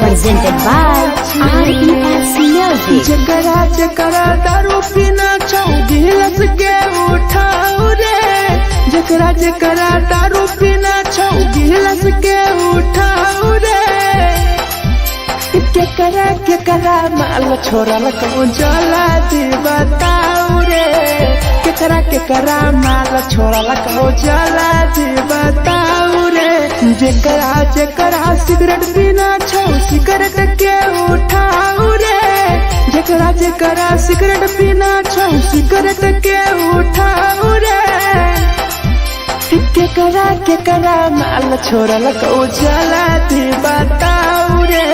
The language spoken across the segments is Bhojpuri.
Presented by RES Music. जकरा जकरा दारू पीना गिलास के उठाओ रे, जकरा जकरा दारू पीना गिलास के उठाओ रे। केकरा माल छोड़ल कहूँ जला दी बताओ रे, केकरा माल छोड़ल कहूँ जला दी बताओ रे। जकरा जकरा सिगरेट पीना सिगरेट के उठाओ रे, जकरा जकरा सिगरेट पीना सिगरेट के उठाओ रे। केकरा माल छोड़ल कहूँ जला दी बताओ रे,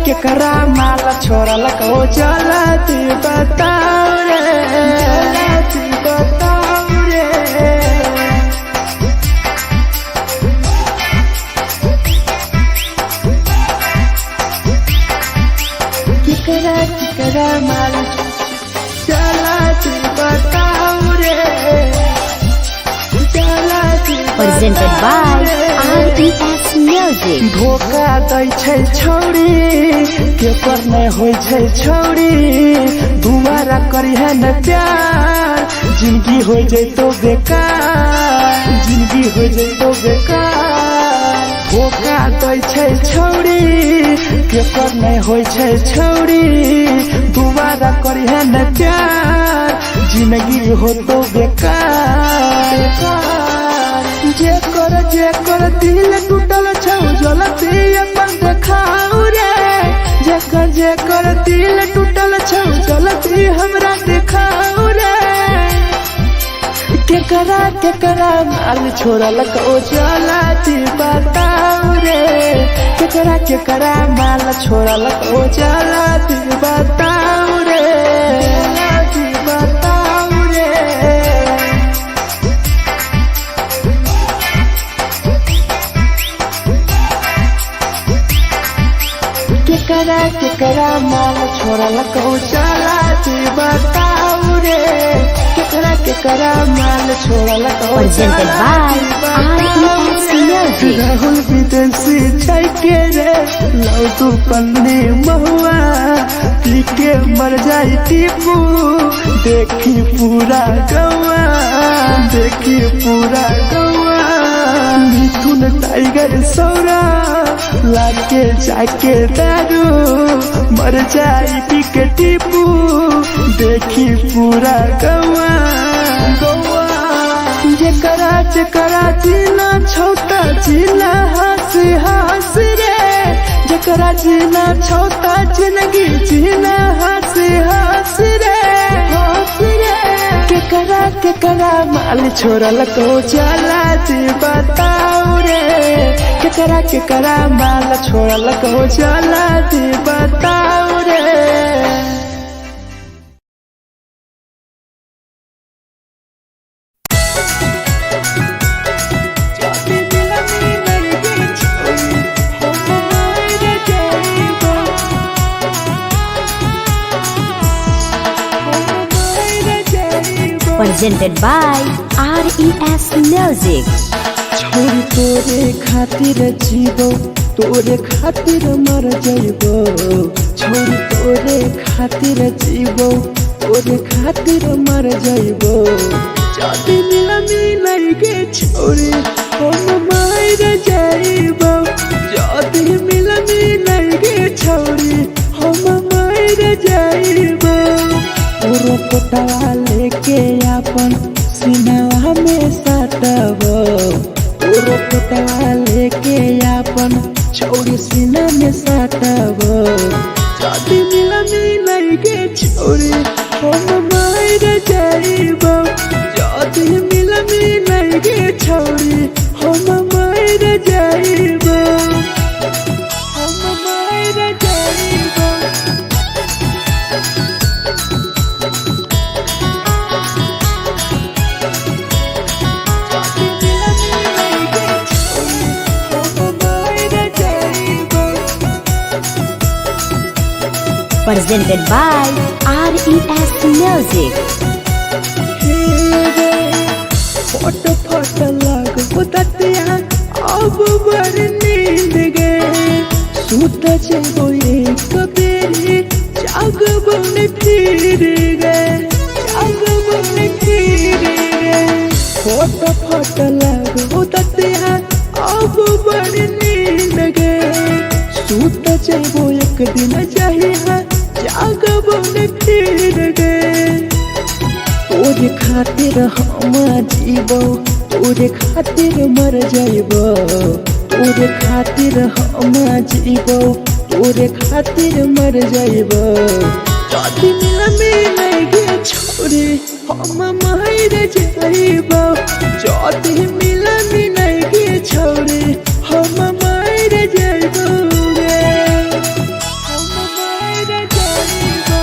केकरा माल छोड़ल कहूँ जला दी बताओ रे, जला दी बताओ रे। केकरा माल जला दी बताओ रे, जला दी। Presented by RES Music. धोखा दै छै छौरी केकर नहीं होय छै छौरी, दुबारा करिहे न प्यार जिंदगी हो जैतो बेकार, जिंदगी हो जैतो बेकार। धोखा दै छै छौरी केकर नहीं होय छै छौरी, दुबारा करिहे न प्यार जिंदगी हो तो बेकार। जेकर दिल टूटल छौ जलती अपन देखाओ रे, जेकर दिल टूटल छौ जलती हमरा देखाओ रे। केकरा माल छोड़ल कहूँ जला दी बताओ रे, केकरा माल छोड़ल कहूँ जला दी बताओ रे, जला दी बताओ रे। केकरा माल छोड़ल कहूँ जला दी बताओ रे, केकरा माल छोड़ल कहूँ Presented by RES Music. Rahul विदेशी छै के रे लौ तू पन्नी महुआ, पी के मर जाई टीपू देखी पूरा गौआ, देखी पूरा गौआ। मिथुन टाइगर सौरा लाके जाके दारू मर जाई पी के टीपू देखी पूरा गौआ, गौआ। जकरा जीना छोटा जीना हंसी हंसी रे, जकरा जीना छोटा जिंदगी जीना हंसी हंसी रे, हंसी रे। केकरा माल छोड़ल कहूँ जला दी बताओ रे, केकरा माल छोड़ल कहूँ जला दी बताओ रे। Presented by RES Music. छोरी तोरे खातिर जीवो तोरे खातिर मर जइबो, छोरी तोरे खातिर जीवो तोरे खातिर मर जइबो। जदी मिलनी के छोरी हम मर जइबो, जदी मिलनी के छोरी हम मर जइबो। पूरा कोटवा लेके अपन सीनावा में सटबो, पूरा कोटवा लेके अपन छौरी सीना में सटबो। जदी मिलनी के छोरी हम मर जइबो, जदी मिलनी के छोरी हम मर जइबो, हम मर जइबो। Presented by RES Music. फट फट लागो ततिया अब बड़ नींद गे सूत जेबो एक बेरी जागबो ने फिर गे जागबो ने फिर गे फट फट लागो ततिया अब बड़ नींद गे सूत जेबो एक दिन चाहिए जागबो ने फिर गे तोरे खातिर हम जीबो तोरे खातिर मर जाइबो तोरे खातिर हम जीबो तोरे खातिर मर जाइबो जदी मिल गे छोरी हम मर जाइबो जदी मिल गे छोरी हम मर जाइबो गे हम मर जाइबो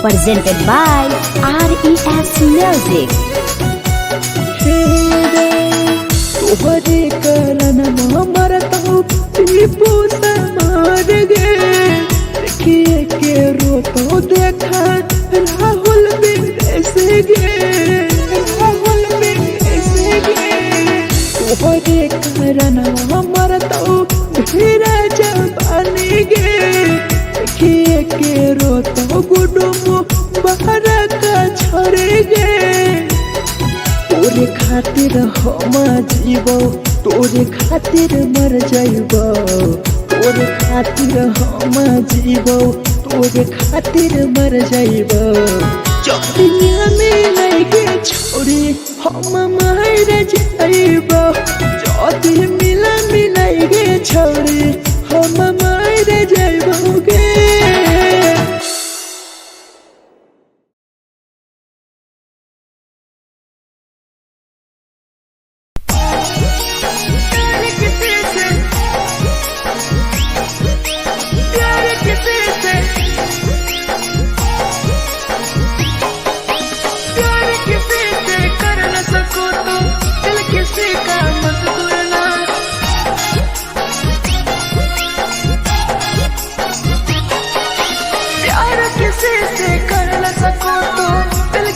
Presented by RES Music. तोहरे करन मरत हो टीपू समार गे देखिए के रोतो देखा राहुल विदेश गे राहुल विदेश गे तोहरे करन मरत हो ढेरा जवानी गे देखिए के रोतो गुडुमो बाहर का छोड़ गे तोरे खातिर हम जीबो तोरे खातिर मर जाइबो तोरे खातिर हम जीबो तोरे खातिर मर जाइबो जदी मिल गे छोरी हम मर जाइबो जदी मिल गे छोरी हम मर जाइबो गे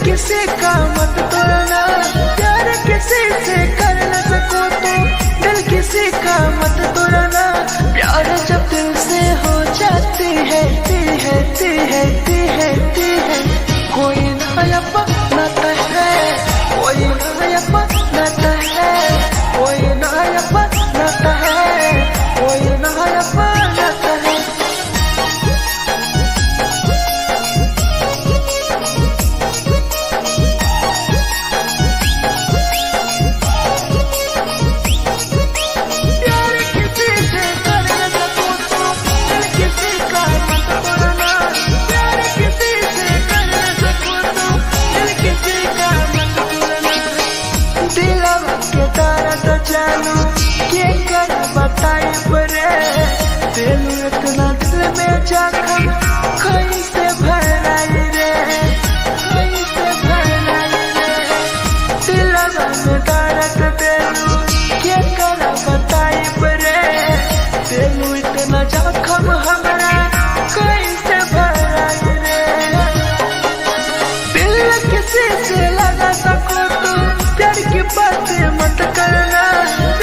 किसी का मत तोड़ना प्यार किसी से कर न सको तो दिल किसी का मत तोड़ना प्यार जब दिल से हो जाती है कोई नया बनाता है कोई नया बनाता है कोई नया बनाता है कोई नया बनाता है इतना दिल में जाकर कहीं से भराई रे कहीं से भराई रे दिल में दर्द देलू क्या कर बताई रे देलू इतना जख्म हमारा कहीं से भराई रे दिल किसी से लगा सको तो प्यार की बातें मत करना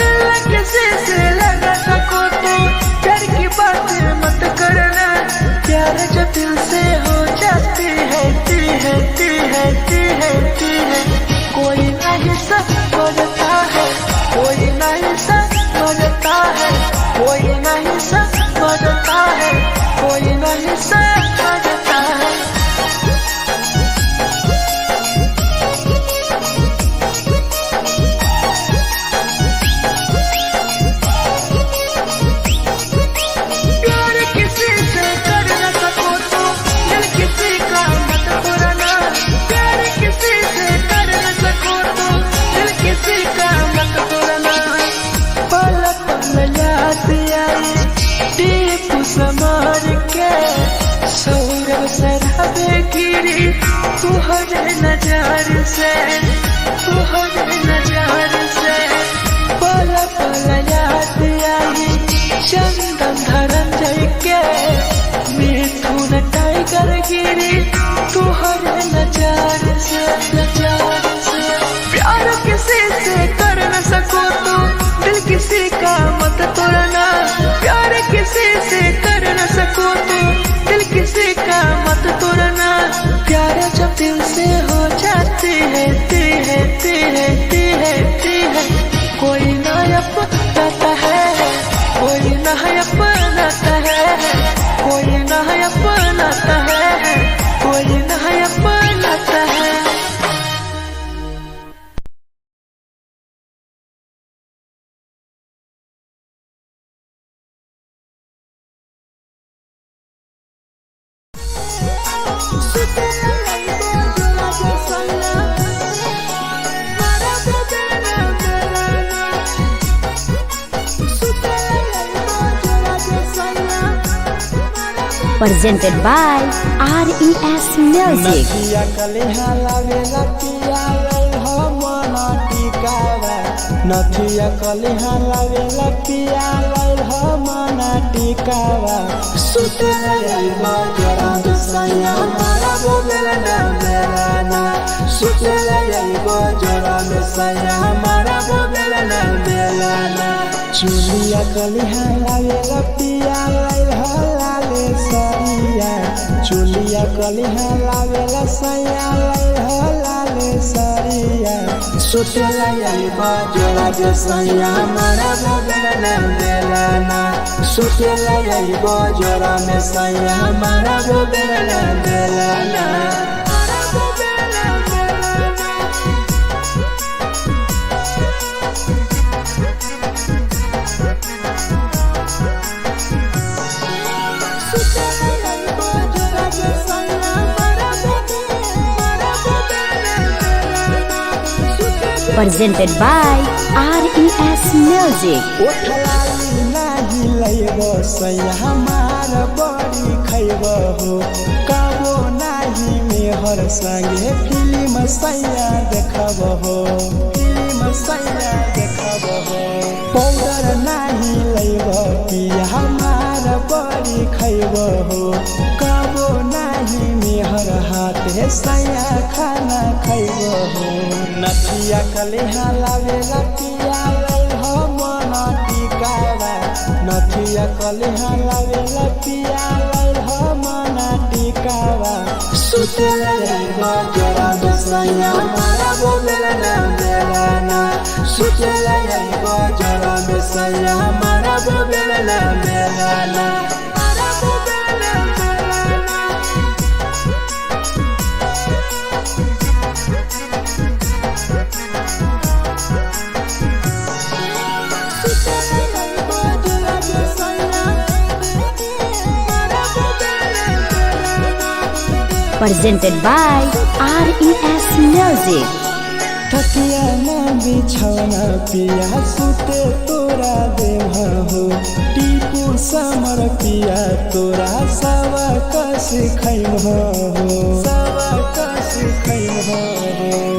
दिल किसी से लगा सको तो प्यार की बातें मत करना प्यार जब दिल से गिरी तुहरे नजर से, तुहरे नजर से। पल पल याद आई चंदन धनंजय के, मिथुन टाइगर गिरी तुहरे नजर से, नजर से। प्यार किसी से कर न सको तो दिल किसी का मत तोड़ना, प्यार किसी से कर न सको तो दिल किसी का मत तोड़ना। प्यार जब दिल से हो जाती है कोई ना अपनाता है, कोई ना अपनाता है, कोई ना अपनाता है, कोई ना अपनाता है। Presented by RES Music. नथिया कलिहा लावेला पिया लई हो मना टिकावा, नथिया कलिहा लावेला पिया लई हो मना टिकावा। सुते लई बजरा सैया मारा बोलेला ना मेलाना, सुते लई बजरा सैया मारा बोलेला ना मेलाना। चुलिया कलिहा लावेला पिया लई हो लाले सरिया, चुलिया कलिहा लावेला सैया लई हो लाले सरिया। सुतेला यही बजरा सैया मारा बोलेला ना मेलाना, सुतेला यही बजरा में सैया मारा बोलेला ना Melana. Presented by RES Music. ओठलाली नाही लइबो सैया हमार बड़ी खइबो हो, कबो नाही मेहर संगे फिल्म सैया देखबो हो, फिल्म सैया देखबो हो। पाउडर नाही लइबो पिया हमार बड़ी खइबो हो, कबो नाही मेहर हाथे सैया खाना खइबो हो। नथिया कलिहा लावेला पिया लई हो मना टिकावा, नथिया कलिहा लावेला पिया लई हो मना टिकावा। सुतेला यही बजरा सैया मारा बोलेला ना मेलाना, सुतेला यही बजरा सैया मारा बोलेला ना Melana. Presented by RES Music. तकिया ना बिछौना पिया सुते तोरा देह हो, टीपू समर पिया तोरा सवा कस खैम हो, सवा कस खैम हो।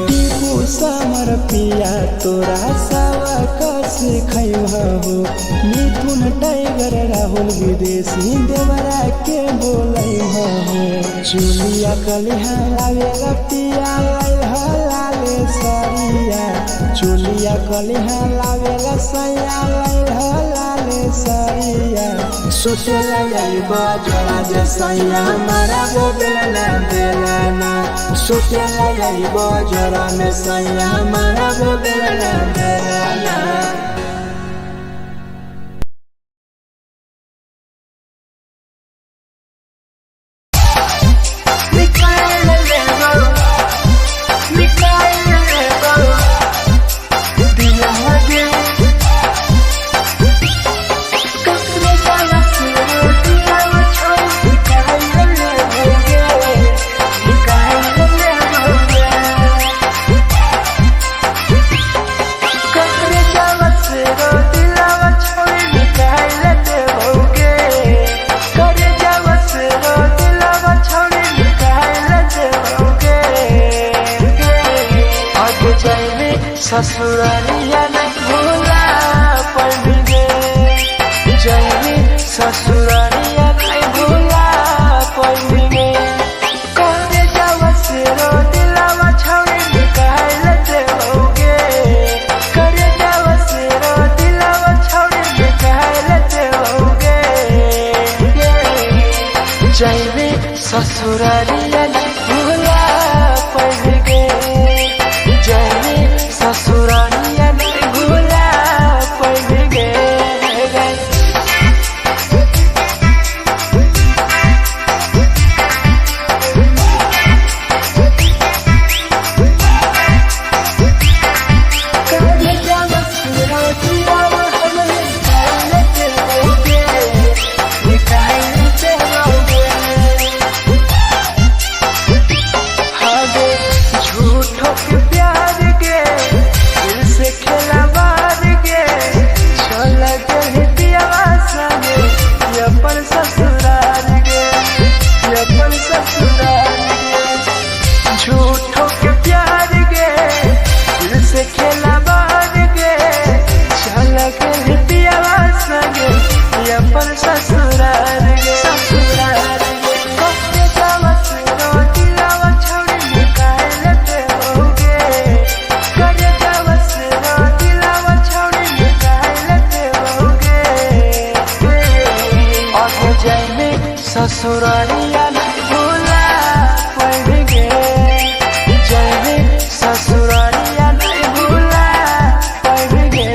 टीपू समर पिया तोरा सवा कस खैम हो। मिथुन टाइगर राहुल विदेशी देवरा के बोलै हो। चुलिया कलिहा लावेला पिया लई हो लाले सरिया, चुलिया कलिहा लावेला सैया लई हो लाले सरिया। सुतेला यही बजरा सैया मारा बोलेला ना मेलाना, सुतेला यही बजरा में सैया मारा बोलेला ना मेलाना। जाए ससुरारिया नहीं भूला पड़ेंगे, जाए ससुरारिया नहीं भूला पड़ेंगे। करे जावा से रो दिलावा छावे निकाल देओगे, करे जावा से रो दिलावा छावे निकाल देओगे। जाए ससुरारिया नहीं भूला पड़ेंगे, जाए ससुरारिया नहीं भूला पड़ेंगे। झूठों के प्यार के दिल से खिलवाड़ के चला गए दियावा संगे अपन ससुराल के, अपन ससुराल के। झूठों के प्यार के दिल से खिलवाड़ के चला गए दियावा संगे अपन ससुराल के, ससुराल के। कब जावा से रो दिलावा छाड़ी निकाल देओगे, करे जावा से रो दिलावा छाड़ी निकाल देओगे। और जाए ससुरारिया नहीं भूला पड़ेंगे, जाए ससुरारिया नहीं भूला पड़ेंगे।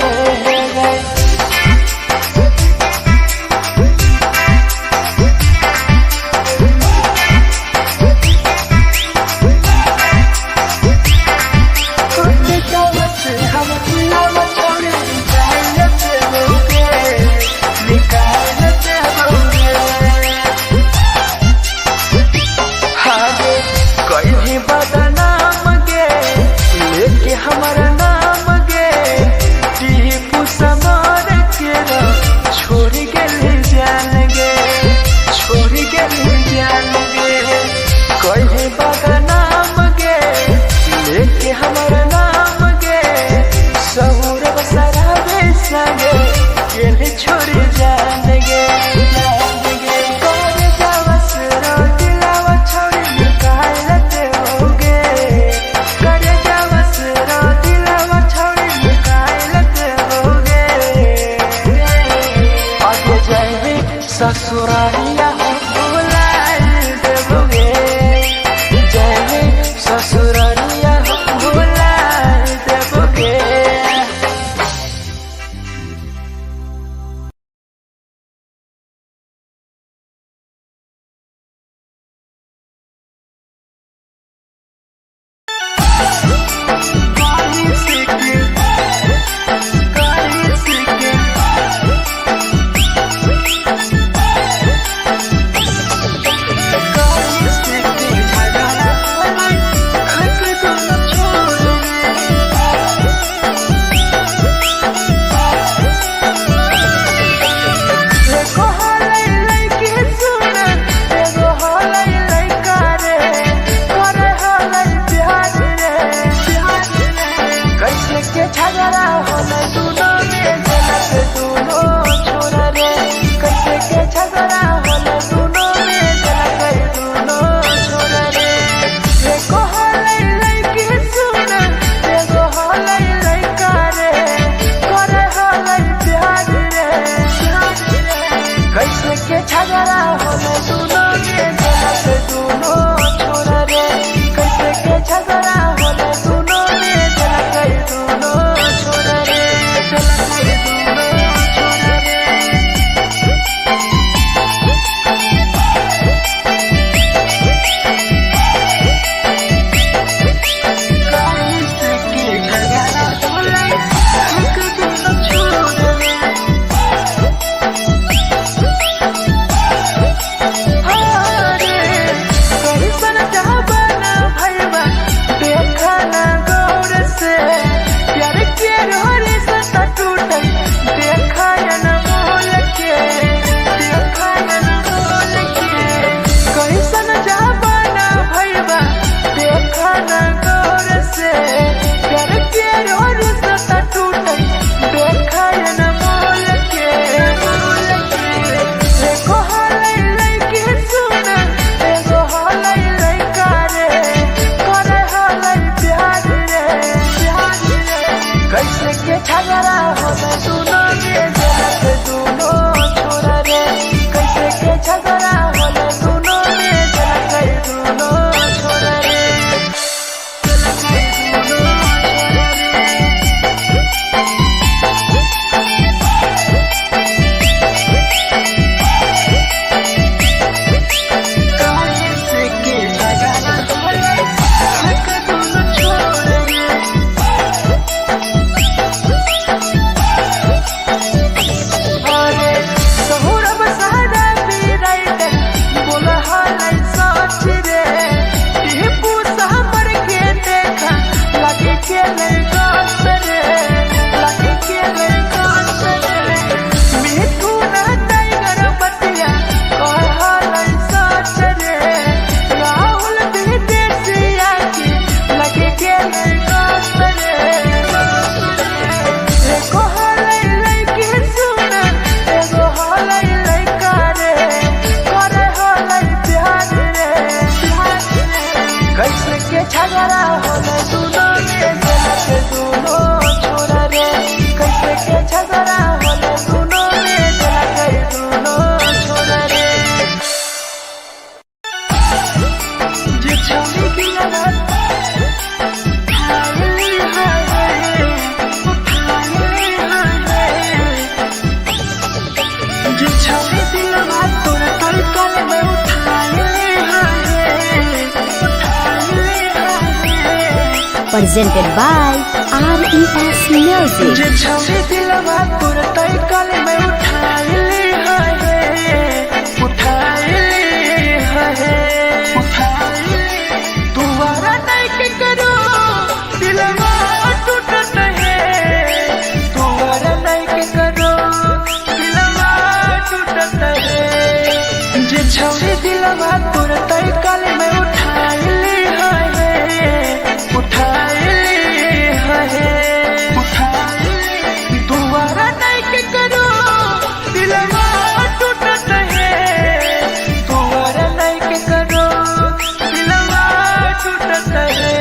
कहीं बदनाम गे लेके हमारा नाम गे, टीपू समार के छोड़ गए जान गे, छोड़ गए जान गे। कहीं बदनाम गे लेके हमारा नाम गे, सहूर बसरावे संगे गेले छोड़ जान गे, जान गे। करे जावा से रो दिलावा छोड़ी निकाल देओगे, करे जावा से रो दिलावा छोड़ी निकाल देओगे। आगे जाए ससुरारिया भूला देओगे, जाए ससुरारिया भूला देओगे। झगड़ा होला दुनो में जला कर दुनो छोड़ रे। के लगा सरे लगे के लगा सरे मिठू ना टाइगर बतिया कहल सच रे राहुल विदेशिया के लगे के लगा सरे एगो हलै लइके सुन एगो हलै लइका रे करे हलै प्यार रे कैसे के झगड़ा होले दुनो में के दुनो छोरा रे कैसे के झगड़ा होले दुनो में के दुनो छोरा रे जे छौरी दिया हाय हाय जे छौरी दिया तोरा तलकल में उठाए Presented by RES Music. जे छौरी दिलवा तोर तलकल में उठाए तुम्हारा नहीं के करो दिलवा टूटत है तुम्हारा नहीं के करो दिलवा टूटत है जे छौरी दिलवा तोर तलकल में उठाए तुम्हारा नहीं के करो दिलवा टूटत है तुम्हारा नहीं के करो दिलवा टूटत है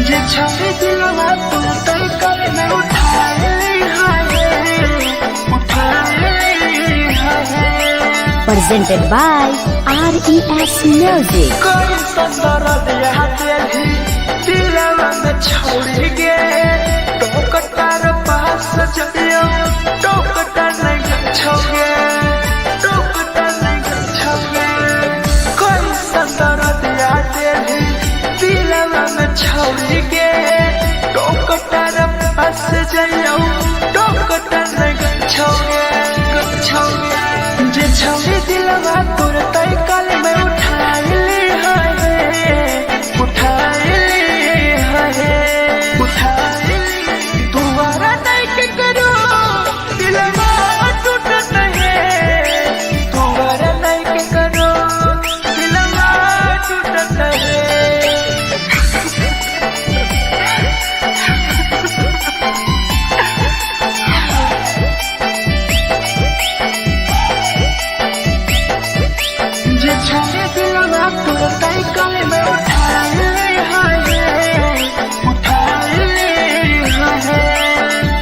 जे छौरी दिलवा तू तलकल में उठाए Presented by RES Music. कोई संदर दिया तेरी दिलवा में छोड़ के टोकटार पास चलियो टोकटार नहीं छोगे टोकटार नहीं छोगे कोई संदर दिया तेरी दिलवा में छोड़ के टोकटार पास चलियो टोकटार नहीं छोगे जे छौरी दिलवा तोर तलकल में उठाए तुम्हारा नहीं के करो दिलवा टूटत है तुम्हारा नहीं के करो दिलवा टूटत है जे छौरी दिलवा तोर तलकल में उठाए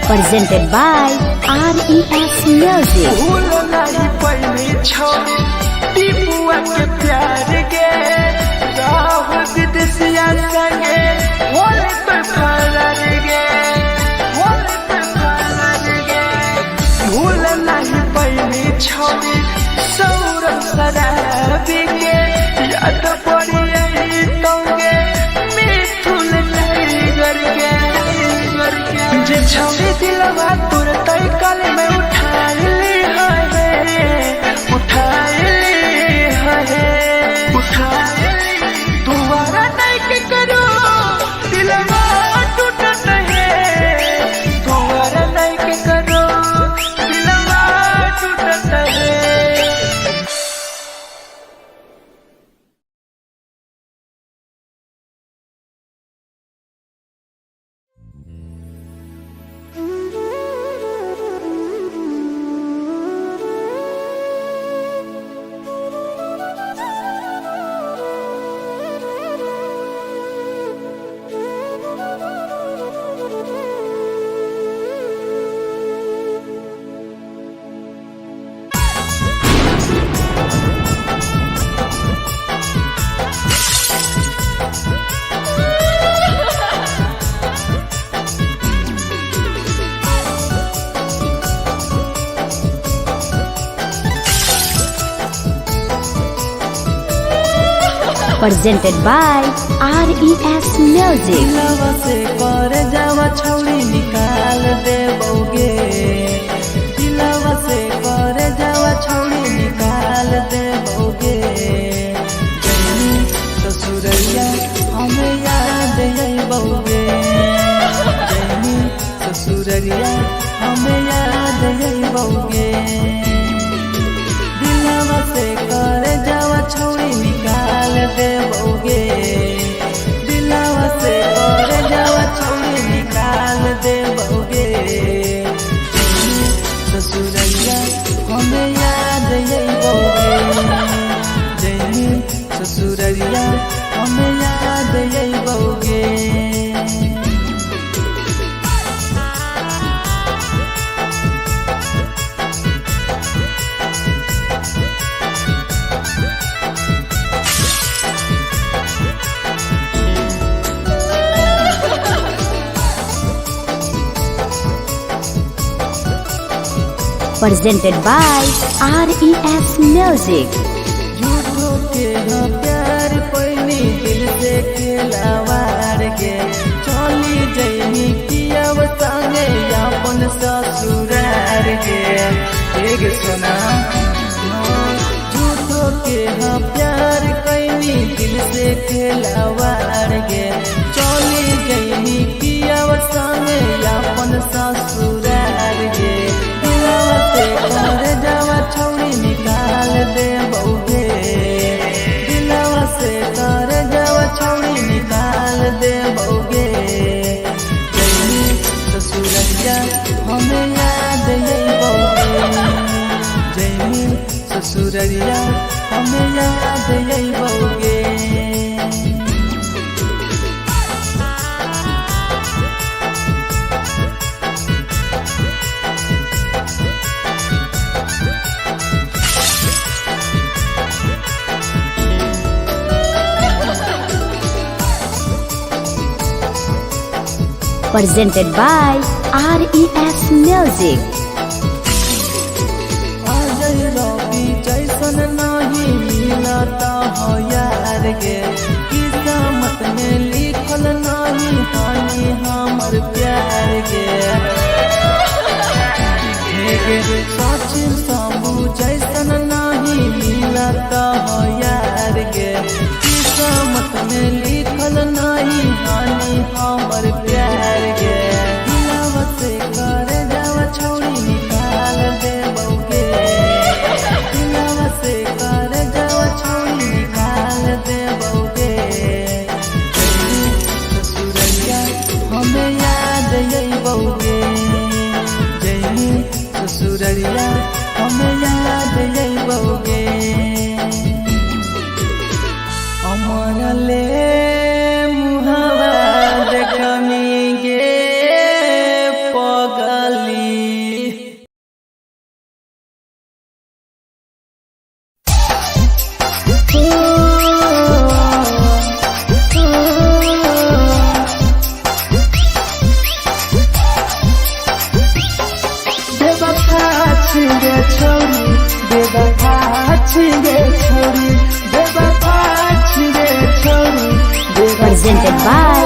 Presented by RES Music. भूल नहीं पहली छौरी टीपुआ के प्यार के राहुल विदेशिया संगे होले तो फरार गे होले तो फरार गे भूल नहीं पहली छौरी सौरभ शराबी के याद पड़ी आई तोगे मिठुन टाइगर के जे छौरी दिलवा तोर तलकल में उठाए तुम्हारा नहीं के करो दिलवा टूटत है तुम्हारा नहीं के करो दिलवा टूटत है presented by RES Music. लवा से कर जावा छौड़ी निकाल देबोगे जइबौगे दिलवा से कर जावा छौरी निकाल देबौगे दिलवा से कर जावा छौरी निकाल देबौगे ससुरैया हमें याद अइबौगे जइनी ससुरैया हमें याद अइबौगे presented by RES Music. झूठो के हाँ प्यार पैनी दिल से खिलावार गे चली जइनी कियब संगे अपन ससुरार गे एक सुना झूठो के हाँ प्यार कैनी दिल से खिलावार गे चली जइनी कियब संगे अपन ससुरार गे कर जावा छौरी निकाल देबौगे दिलवा से कर जावा छौरी निकाल देबौगे जइनी ससुरैया हमें याद अइबौगे जइनी ससुरैया हमें याद अइबौगे Presented by RES Music. Ajay रवि जैसन नहीं मिलता हो यार गे किस्मत में लिखल नहीं हानि हमर प्यार गे सचिन साबू जैसन नहीं मिलता हो यार गे किस्मत में लिखल नहीं हानि हमर प्यार गे दिलवा से कर जावा छौरी निकाल देबौगे दिलवा से कर जावा छौरी निकाल देबौगे ससुरैया हमें याद अइबौगे जइनी ससुरैया हमें याद अइबौगे अमर ले मुहावा देखनी गे पगली बेवफा छिगे छोरी बेवफा छिगे छोरी बेवफा छिगे छोरी Presented by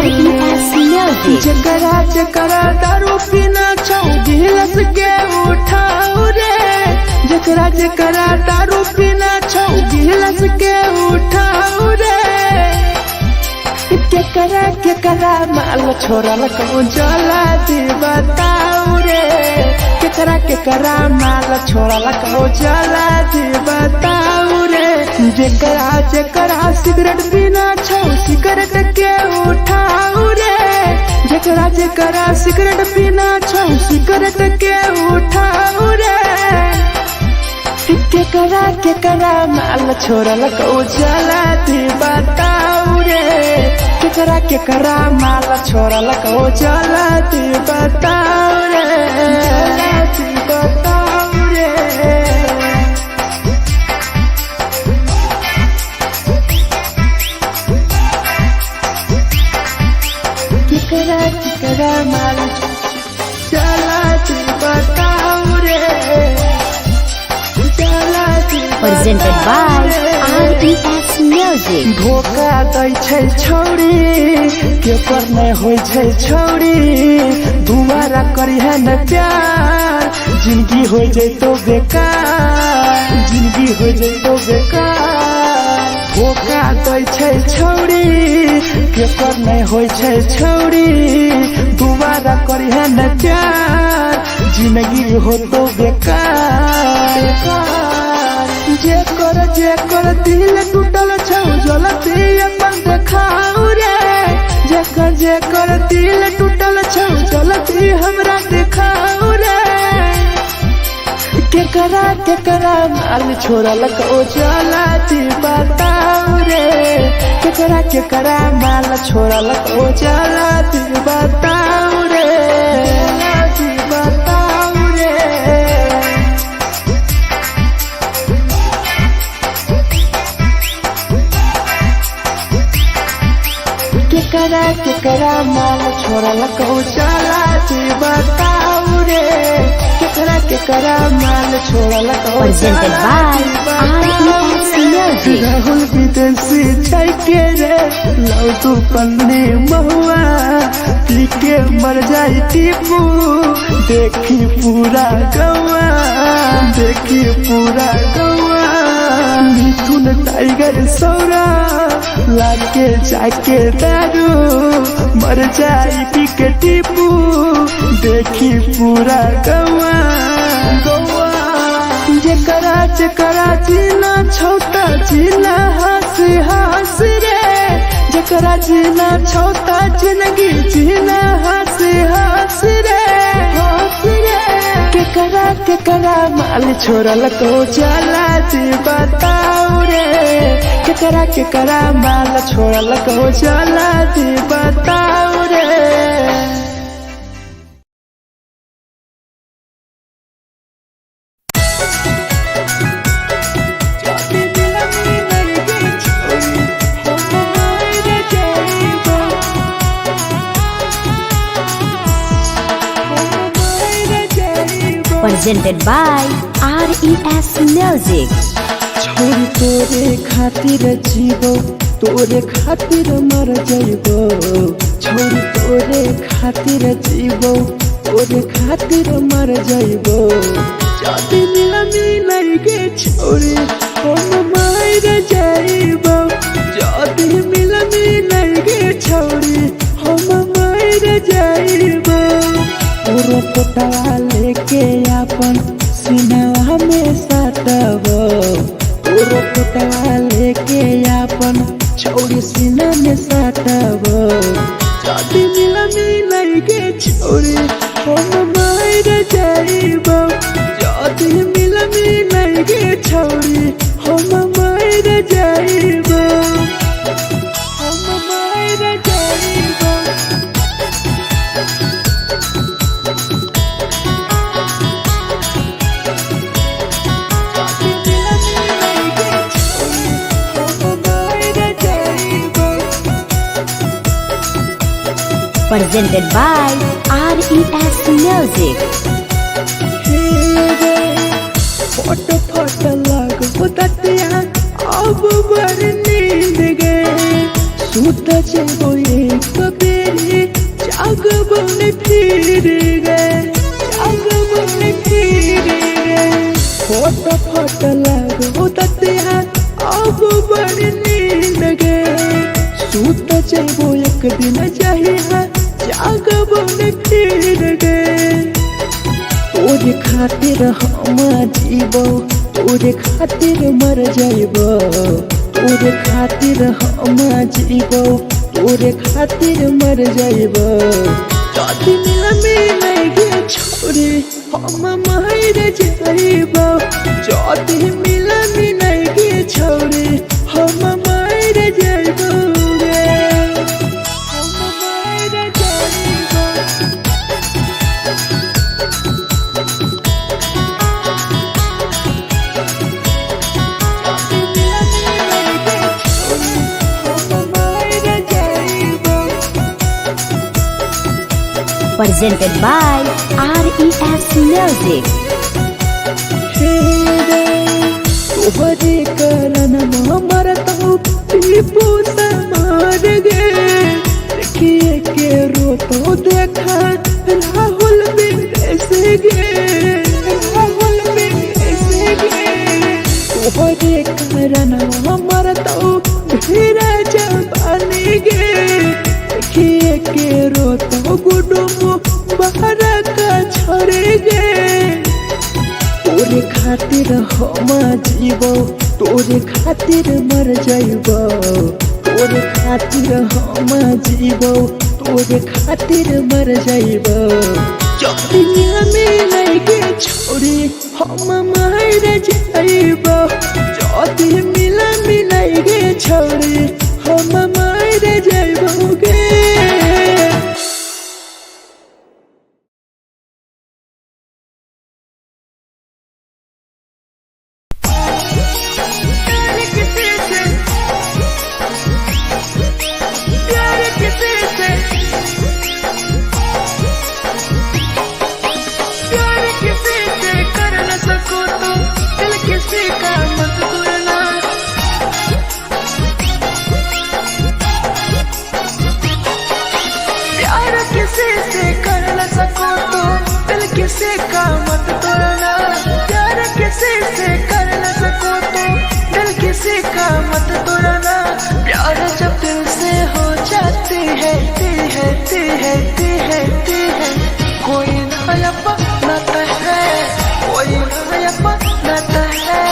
RES Music. जकरा जकरा दारू पीना छौ गिलास के उठाऊ रे जकरा जकरा दारू पीना छौ गिलास के उठाऊ रे केकरा माल छोड़ल कहूँ जला दी बताऊ रे केकरा माल छोड़ल कहूँ जला दी बताऊ रे जकरा जकरा सिगरेट पीना छौ सिगरेट के उठाऊ रे जकरा जकरा सिगरेट पीना छौ सिगरेट के उठाऊ रे केकरा माल छोड़ल कहूँ जला दी बताऊ रे केकरा माल छोड़ल कहूँ जला दी बताऊ रे जला दी बताऊ रे केकरा माल जला दी बताऊ रे जला दी Presented by RES Music. धोखा दै छै छौरी के पर नहीं होय छै छौरी दुबारा करिहे न प्यार जिंदगी हो जैतो बेकार जिंदगी हो जैतो बेकार धोखा दै छै छौरी के पर नहीं होय छै छौरी दुबारा करिहे न प्यार जिंदगी हो तो बेकार। जे कर दिल टूटल छौ जलती अपन देखाऊ रे। जे कर दिल टूटल छौ जलती हमरा देखाऊ रे। केकरा माल छोड़लक ओ जलती बताऊ रे। केकरा माल छोड़लक ओ जलती बताऊ रे। बताऊ रे। केकरा माल छोड़लक ओ जलती बताऊ रे। केकरा माल छोड़लक ओ Presented by RES Music. Rahul विदेशी छै के रे लौ तू पन्नी महुआ पी के मर जाई टीपू। देखी पूरा गौआ देखी पूरा गौआ। मिथुन टाइगर सौरा लाके जाके दारू मर जाई पी के टीपू। देखी पूरा गौआ गौआ। जेकरा जीना छोटा जीना हंस रे। जेकरा जीना छोटा जिंदगी जीना हंस रे। केकरा माल छोड़लक ओ जलती बताऊ रे। केकरा माल छोड़लक ओ जलती बताऊ रे। Presented by RES Music. छोरी तोरे खातिर जीवो तोरे खातिर मर जाइबो। छोरी तोरे खातिर जीवो तोरे खातिर मर जाइबो। जदी मिलन गे छोरी हम मर जाइबो। जदी मिलन गे छोरी हम मर जाइबो। पूरा पोटवा लेके अपन सीना में साटबो। पूरा पोटवा लेके अपन छोरी सीना में साटबो। जदी मिलन गे छोरी हम मर जाइबो। जदी मिलन गे छोरी हम मर जाइबो। हम मर जाइबो। Presented by RES Music. फट लगो ततिया अब बड़ नींद गए। सूत जेबो एक बेरी जागबो ने फिर गए। जागबो ने फिर गए। फट लगो ततिया अब बड़ नींद गए। सूत जेबो एक दिन चाहिए जागबो ने फिर गए। तोरे खातिर हम जीबो तोरे खातिर मर जाइबो। तोरे खातिर हम जीबो तोरे खातिर मर जाइबो। जदी मिलन गे छोरी हम मर जाइबो। जदी मिलन गे छोरी हम मर जाइबो रे। हम मर जाइबो। Presented by RES Music. तोहरे करन मरतौ टीपू समार गे। देखिए के रोतो देखा राहुल विदेश गे। राहुल विदेश गे। तोहरे करन मरतौ धीरज बन गे। देखिए के रोतो गुडुम बाहर का छोड़े गे तोरे खातिर हम जीवो तोरे खातिर मर जाइबो तोरे खातिर हम जीवो तोरे खातिर मर जाइबो जब दुनिया में लगे छोड़ी हम मर जाइबो जब मिला मिलाएगे छोड़ी हम मर जाइबोगे किसी का मत तोड़ना प्यार किसी से कर न सको तो दिल किसी का मत तोड़ना प्यार जब दिल से हो जाती है कोई नया बनाता है कोई नया बनाता है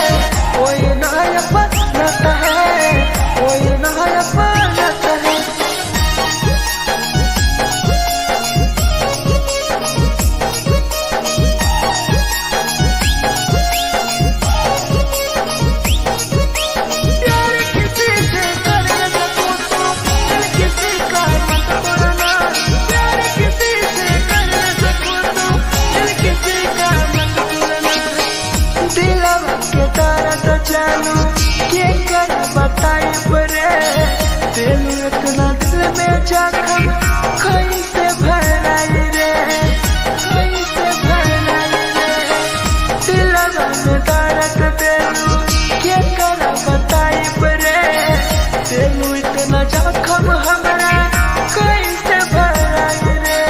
कोई नया बनाता है कोई नया बनाता है जानू के कर बताई परे दिल इतना दिल में जखम कैसे भराई रे कैसे भराई रे दिलवा में दर्द दिलू के कर बताई परे दिल इतना जखम हमरा कैसे भराई रे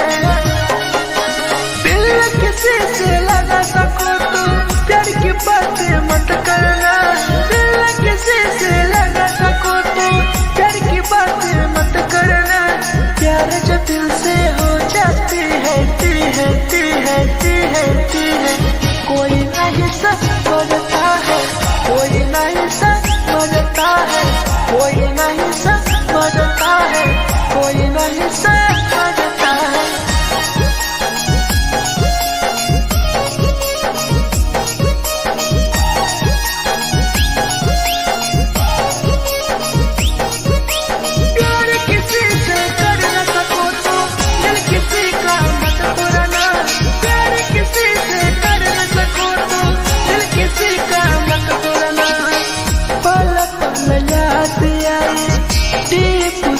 दिल किसी से लगा सको तो प्यार की बातें मत करना किसी से लगा सको तो प्यार की बातें मत करना प्यार जो दिल से हो जाती है कोई नहीं समझता है कोई नहीं समझता है कोई नहीं समझता है कोई नहीं समझता है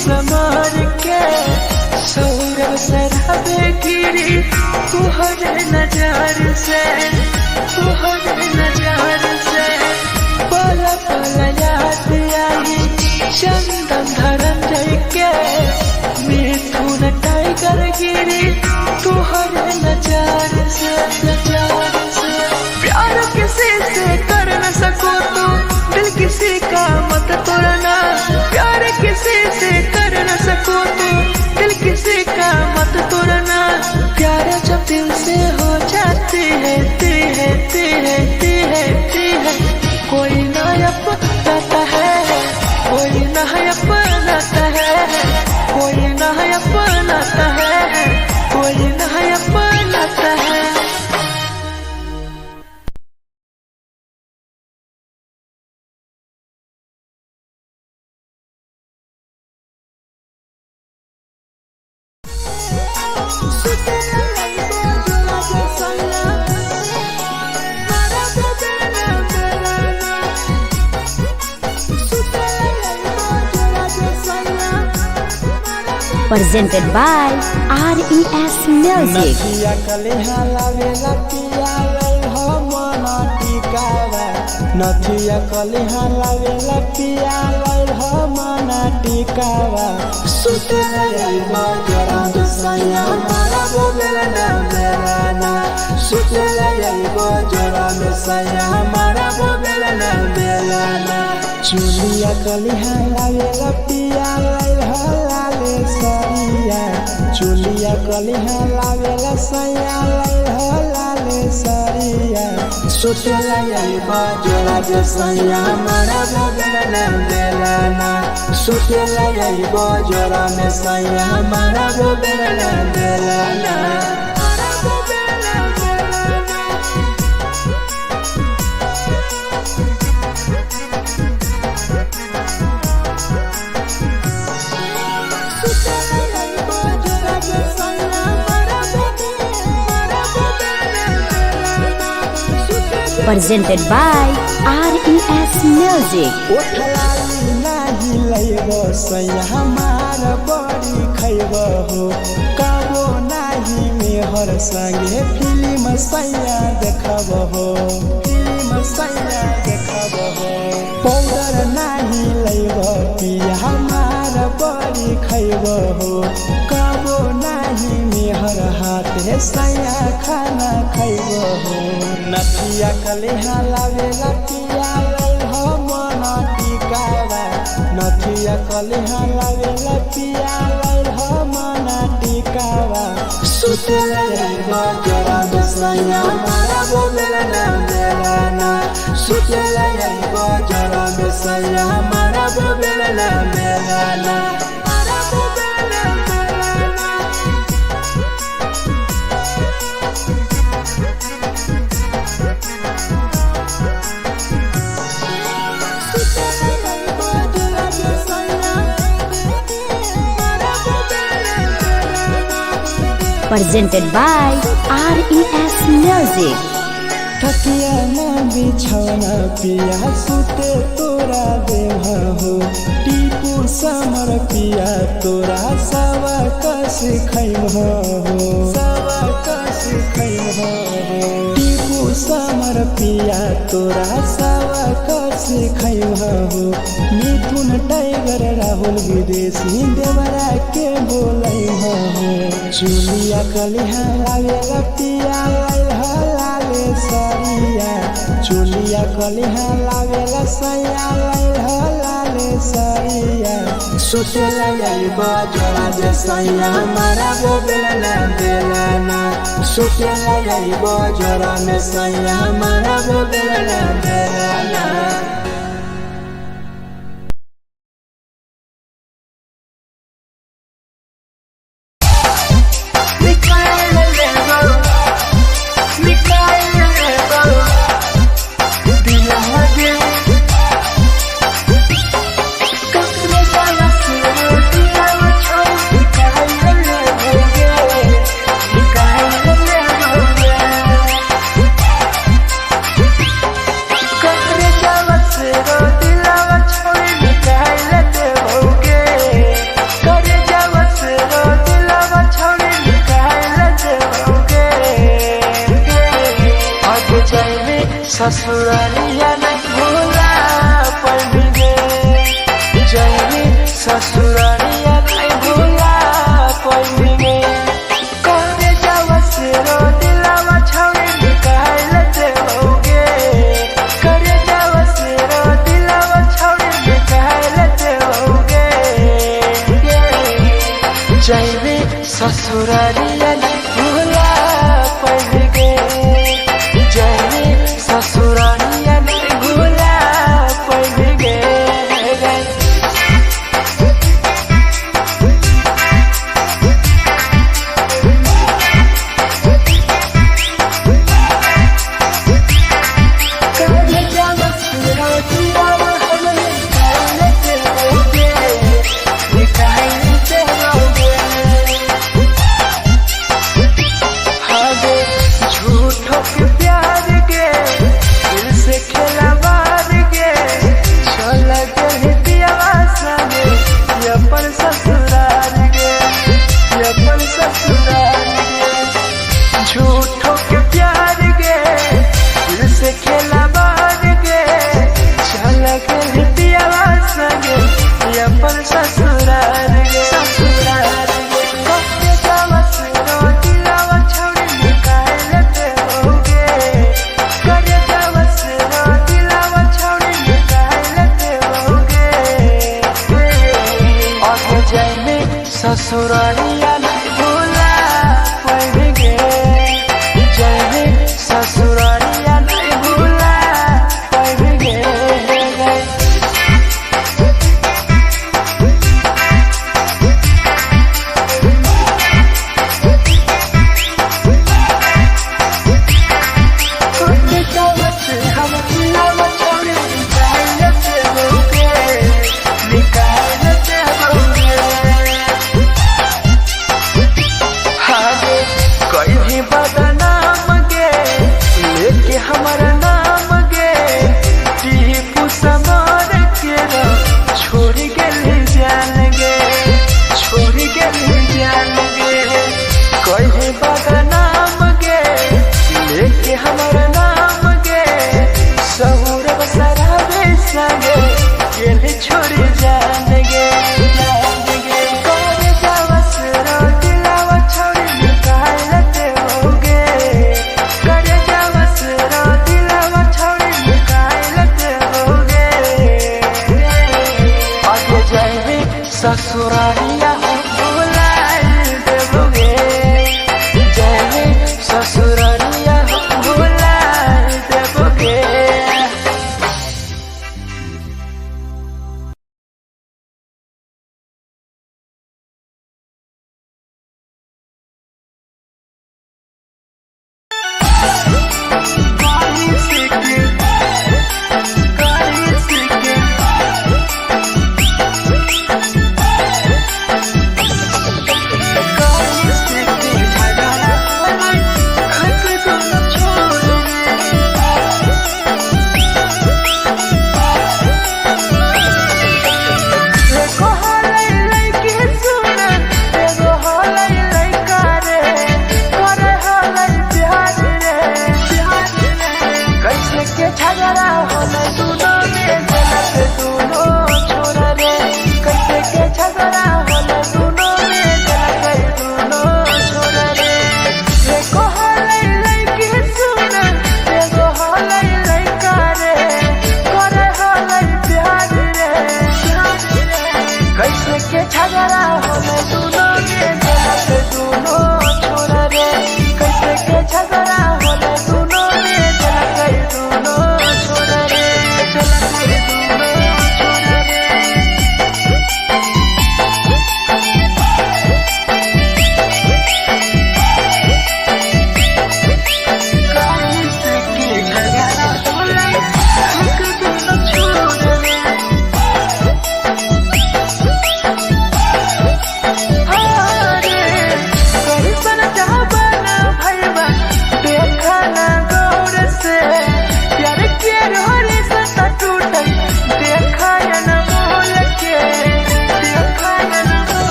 समार के सौरभ शराबे गिरी तुहरे नजर से पल पल याद आई चंदन धरंजय के मिथुन टाइगर गिरी तुहरे नजर से प्यार किसी से कर न सको तो दिल किसी का मत तोड़ना प्यार किसी से कर न सको तो दिल किसी का मत तोड़ना प्यार जब दिल से हो जाती है कोई नया बनाता है कोई नया बनाता है कोई नया बनाता है कोई नया बनाता है presented by RES Music. नदिया कलेहा लावे लतिया हो मन टिकावा नथिया कलिहा लावेला पिया लैल मना टिकावा सुते लैबा जरा सैया मारा बोलना बेलाना सुते लैबा जरा सैया मारा बोलना बेलाना चुलिया कलिहा लावेला पिया लैल लाले सरिया चुलिया कलिहा लावेला सैया लैल लाले सरिया सुते लैबा जरा सैया मारा बोलना बेलाना सुते लैबा जरा सैया मारा बोलना बेलाना Presented by RES Music. उठलाली नाही लैब सैया हमार बड़ी खैब हो कबो नाही मेहर संगे फिल्म सैया देखब हो फिल्म सैया देखब हो पाउडर नाही लैब पिया हमार बड़ी खैब हो कबो नाही मेहर हाथे सैया खाना खैब हो नथिया कलिहा लावेला पिया लैल मना टिकावा नथिया कलिहा लावेला पिया लैल मना टिकावा सुते लैबा जरा सैया मारा बोलना बेलाना सुते लैबा जरा सैया मारा बोलना बेलाना Presented by RES Music. थकिया न बिछौना पिया सुते तोरा देह हो टीपू समर पिया तोरा सवा कस खैम हो सवा कस खैम हो टीपू समर पिया तोरा सवा कस खैम हो मिथुन टाइगर राहुल विदेशी देवरा के बोलै हो चुलिया कलिहा लावेला पिया लाले सरिया चुलिया कलिहा लावेला सैया लाले सरिया सुते लैबा जरा सैया मारा बोलना बेलाना सुते लैबा जरा सैया मारा बोलना बेलाना ससुरालिया नहीं भूला पड़ेंगे जैनी ससुरालिया नहीं भूला पड़ेंगे करे जावा से रो दिलावा छावे निकाल देओगे करे जावा से रो दिलावा छावे निकाल देओगे जैनी ससुरालिया नहीं भूला पड़ेंगे ससुरालिया नहीं भूला पड़ेंगे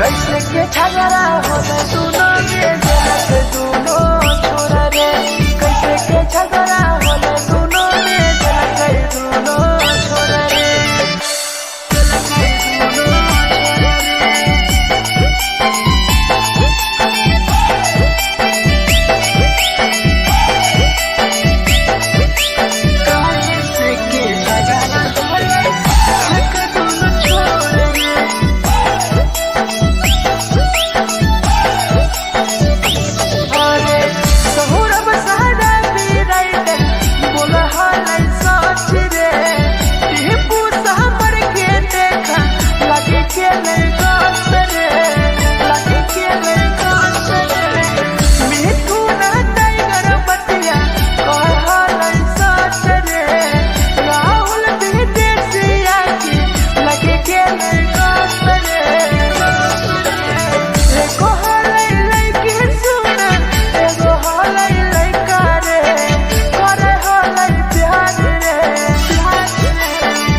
कैसे के झगड़ा होले दोनों में जलत दोनों छोरा रे कैसे के झगड़ा होले दोनों में जलत दोनों छोरा रे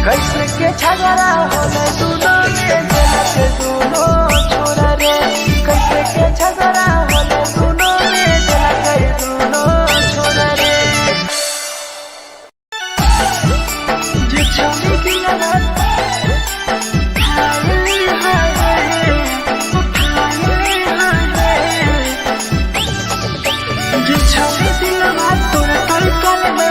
झगड़ा होले दोनों में जलत दोनों छोरा रे कैसे के झगड़ा होले दोनों में जलत दोनों छोरा रे जे छौरी दिलवा जे छौरी दिलवा तोरा कल में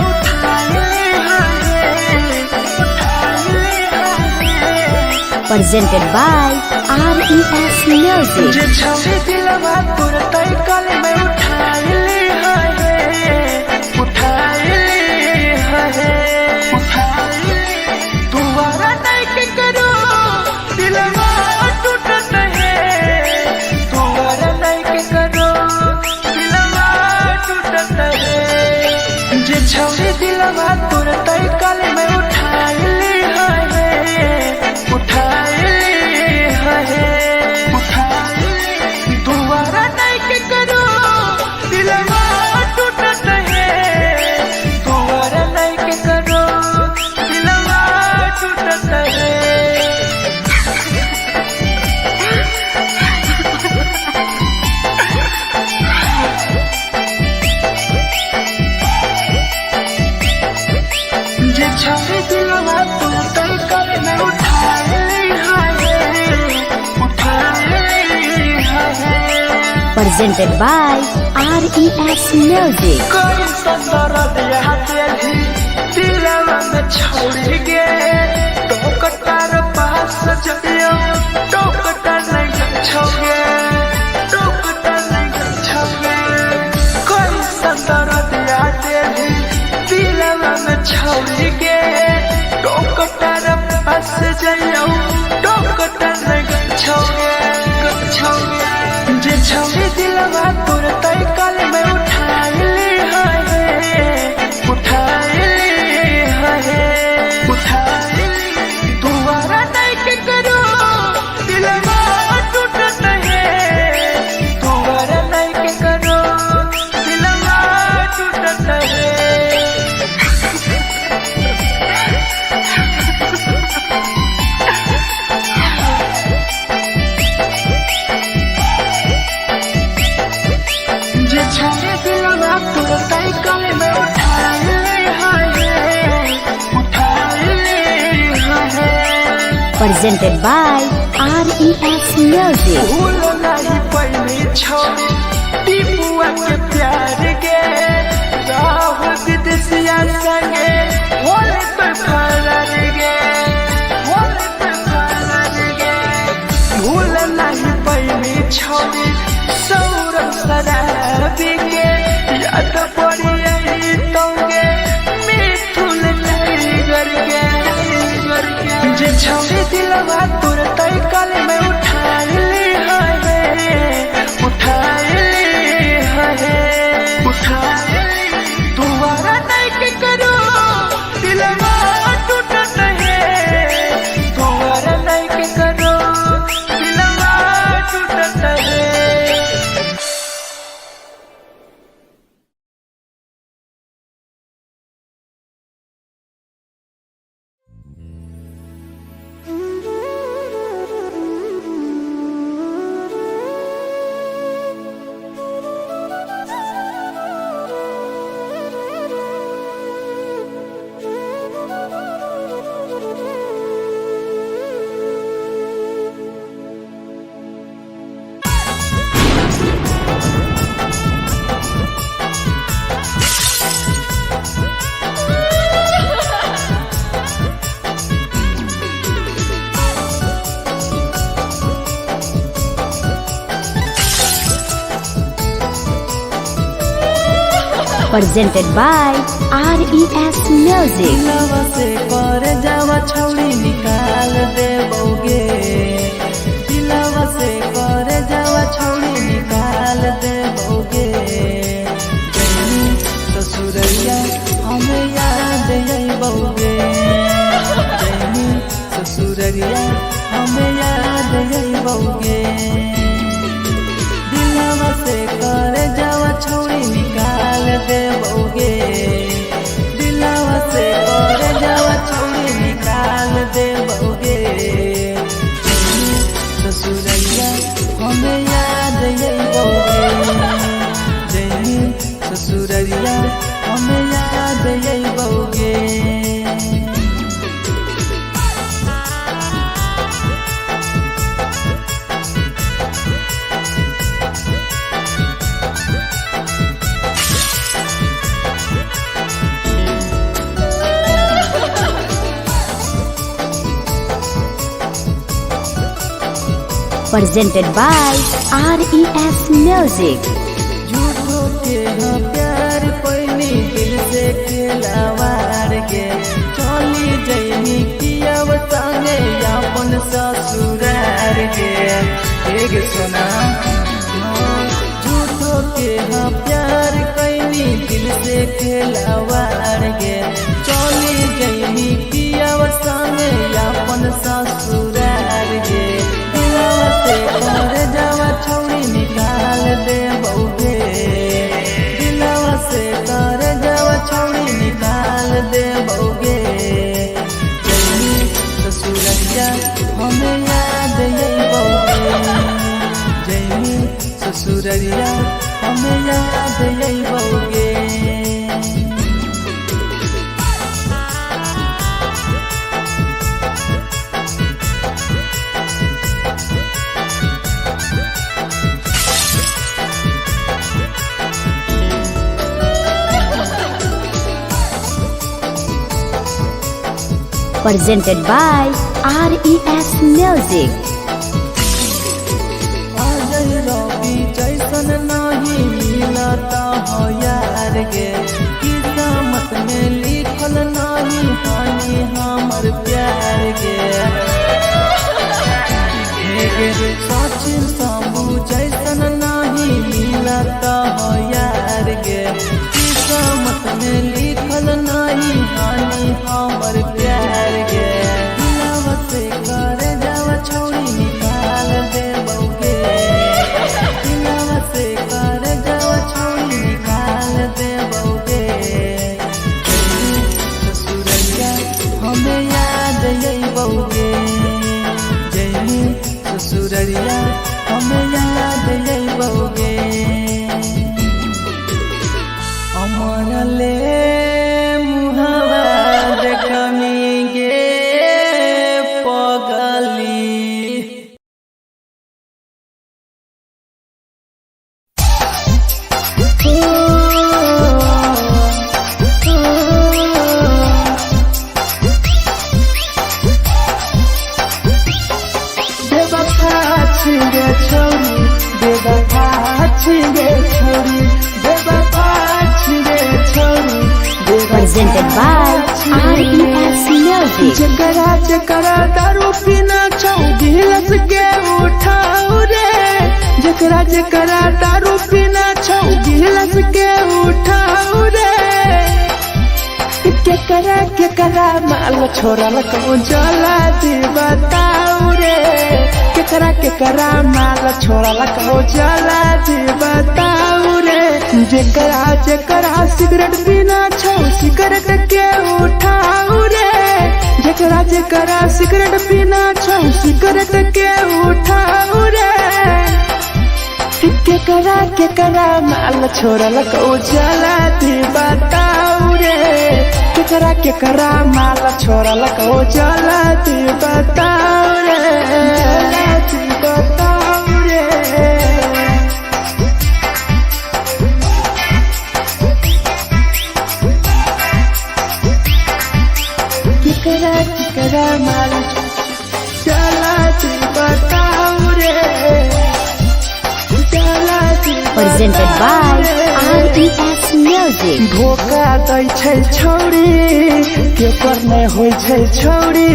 presented by RES Music. जे छौरी दिलवा तोर तैकल में उठाइले तुम्हारा नहीं के करो दिलवा टूटत है तुम्हारा नहीं के करो दिलवा टूटत है जे छौरी दिलवा तोर तैकल में उठाइले तुम्हारा नहीं के करो दिलवा टूटत है तुम्हारा नहीं के करो दिलवा टूटत है जे छौरी दिलवा तोर तैकल में Presented by RES Music. कोई संदर दिया तेरी दिलवा में छोड़ गे टोकटार पास जइयो टोकटार नहीं छोगे टोकटार नहीं छोगे कोई संदर दिया तेरी दिलवा में छोड़ गे टोकटार पास जइयो टोकटार नहीं छोगे जे छौरी दिलवा तोर तैकल में उठाइले तुम्हारा नहीं के करो दिलवा टूटत है तुम्हारा नहीं के करो दिलवा टूटत है छौरी दिलवा तोर तैकल में Presented by RES Music. भूल नहीं पहली छौरी टीपुआ के प्यार गे राहुल विदेशिया संगे होले तो फरार गे भूल नहीं पहली छौरी सौरभ शराबी के याद पड़ी तोगे मिथुन टाइगर के जे छौरी दिलवा तोर तैकल में उठाइले तुम्हारा नहीं के करो दिलवा टूटत है तुम्हारा नहीं के करो दिलवा टूटत है Presented by RES Music. दिलवा से कर जावा छौड़ी निकाल देबोगे, दिलवा से कर जावा छौड़ी निकाल देबोगे। जैनी ससुरैया हमें याद अइबोगे, जैनी ससुरैया हमें याद अइबोगे। दिलवा से कर जावा छौड़ी निकाल देबोगे, दिलवा से कर जावा छौड़ी निकाल देबोगे। ससुरैया हमें याद अइबोगे, जैनी ससुरैया हमें याद अइबोगे। Presented by RES Music. झूठो के हाँ प्यार पैनी दिल से खिलावार के, चली जैनी किया संगे अपन ससुरार के। एक सुना झूठो के हाँ प्यार कैनी दिल से खिलावार के, चली जैनी किया संगे अपन ससुरार के। दिलवा से कर जावा छौड़ी निकाल देबोगे, दिलवा से कर जावा छौड़ी निकाल देबोगे। जैनी ससुरैया हमें याद अइबोगे, जैनी ससुरैया हमें याद अइबोगे। Presented by RES Music. Ajay रवि जैसन नहीं मिलता हो यार गे, किस्मत में लिखल नहीं हानि हमर प्यार गे। सचिन शंभू जैसन नहीं मिलता हो यार गे, किस्मत में लिखल नहीं हानि हमर प्यार गे। दिलवा से कर जावा छौड़ी निकाल देबोगे, दिलवा से कर जावा छौड़ी निकाल देबोगे। ससुरैया हमें याद अइबोगे, जैनी ससुरैया हमें याद अइबोगे। अमर ले मुहावा देखमी गे पगली। बेवफा छिगे छोरी, बेवफा छिगे छोरी, बेवफा छिगे छोरी। Presented by RES Music. जकरा जकरा दारू पीना छौ गिलास के उठाओ रे, जकरा जकरा दारू पीना छौ गिलास के उठाओ रे। केकरा माल छोड़ल कहूँ जला दी बताओ रे, केकरा माल छोड़ल कहूँ जला दी बताओ रे। जेकरा जेकरा सिगरेट पीना छौ सिगरेट के उठाओ रे, जेकरा जेकरा सिगरेट पीना छौ सिगरेट के उठाओ रे। केकरा माल छोड़ल कहूँ जला दी बताओ रे, केकरा माल छोड़ल कहूँ जला दी बताओ रे, जला दी बताओ रे। केकरा माल जला दी बताओ रे, जला दी Presented by RES Music. Music. धोखा दै छै छौरी के पर नहीं होय छै छौरी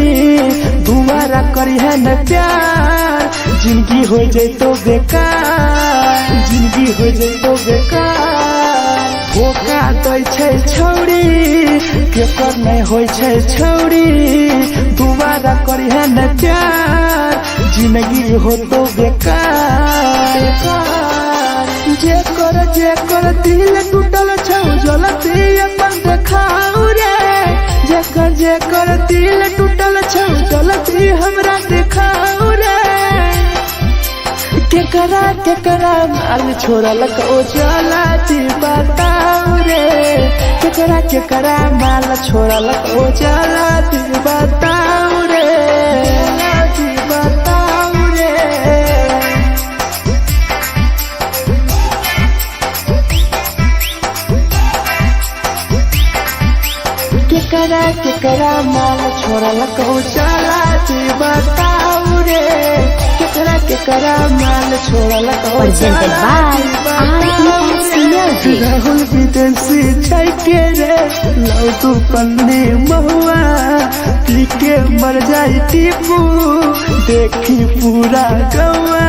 दोबारा करिहे न प्यार जिंदगी हो जैतो बेकार जिंदगी हो जैतो बेकार धोखा दै छै छौरी के पर नहीं होय छै छौरी दोबारा करिहे न प्यार जिंदगी हो तो बेकार जे कर दिल टूटल छौ जलती अपन देखाऊ रे जे कर दिल टूटल छौ जलती हमरा देखाऊ रे केकरा माल छोड़ल को जलती बताऊ रे केकरा माल छोड़ल को जलती बताऊ रे बताऊ रे केकरा माल छोड़ल को चलाती बताऊ रे केकरा माल छोड़ल को Presented by RES Music. Rahul विदेशी छै के रे लौ तू पन्नी महुआ पी के मर जाई टीपू देखी पूरा गौआ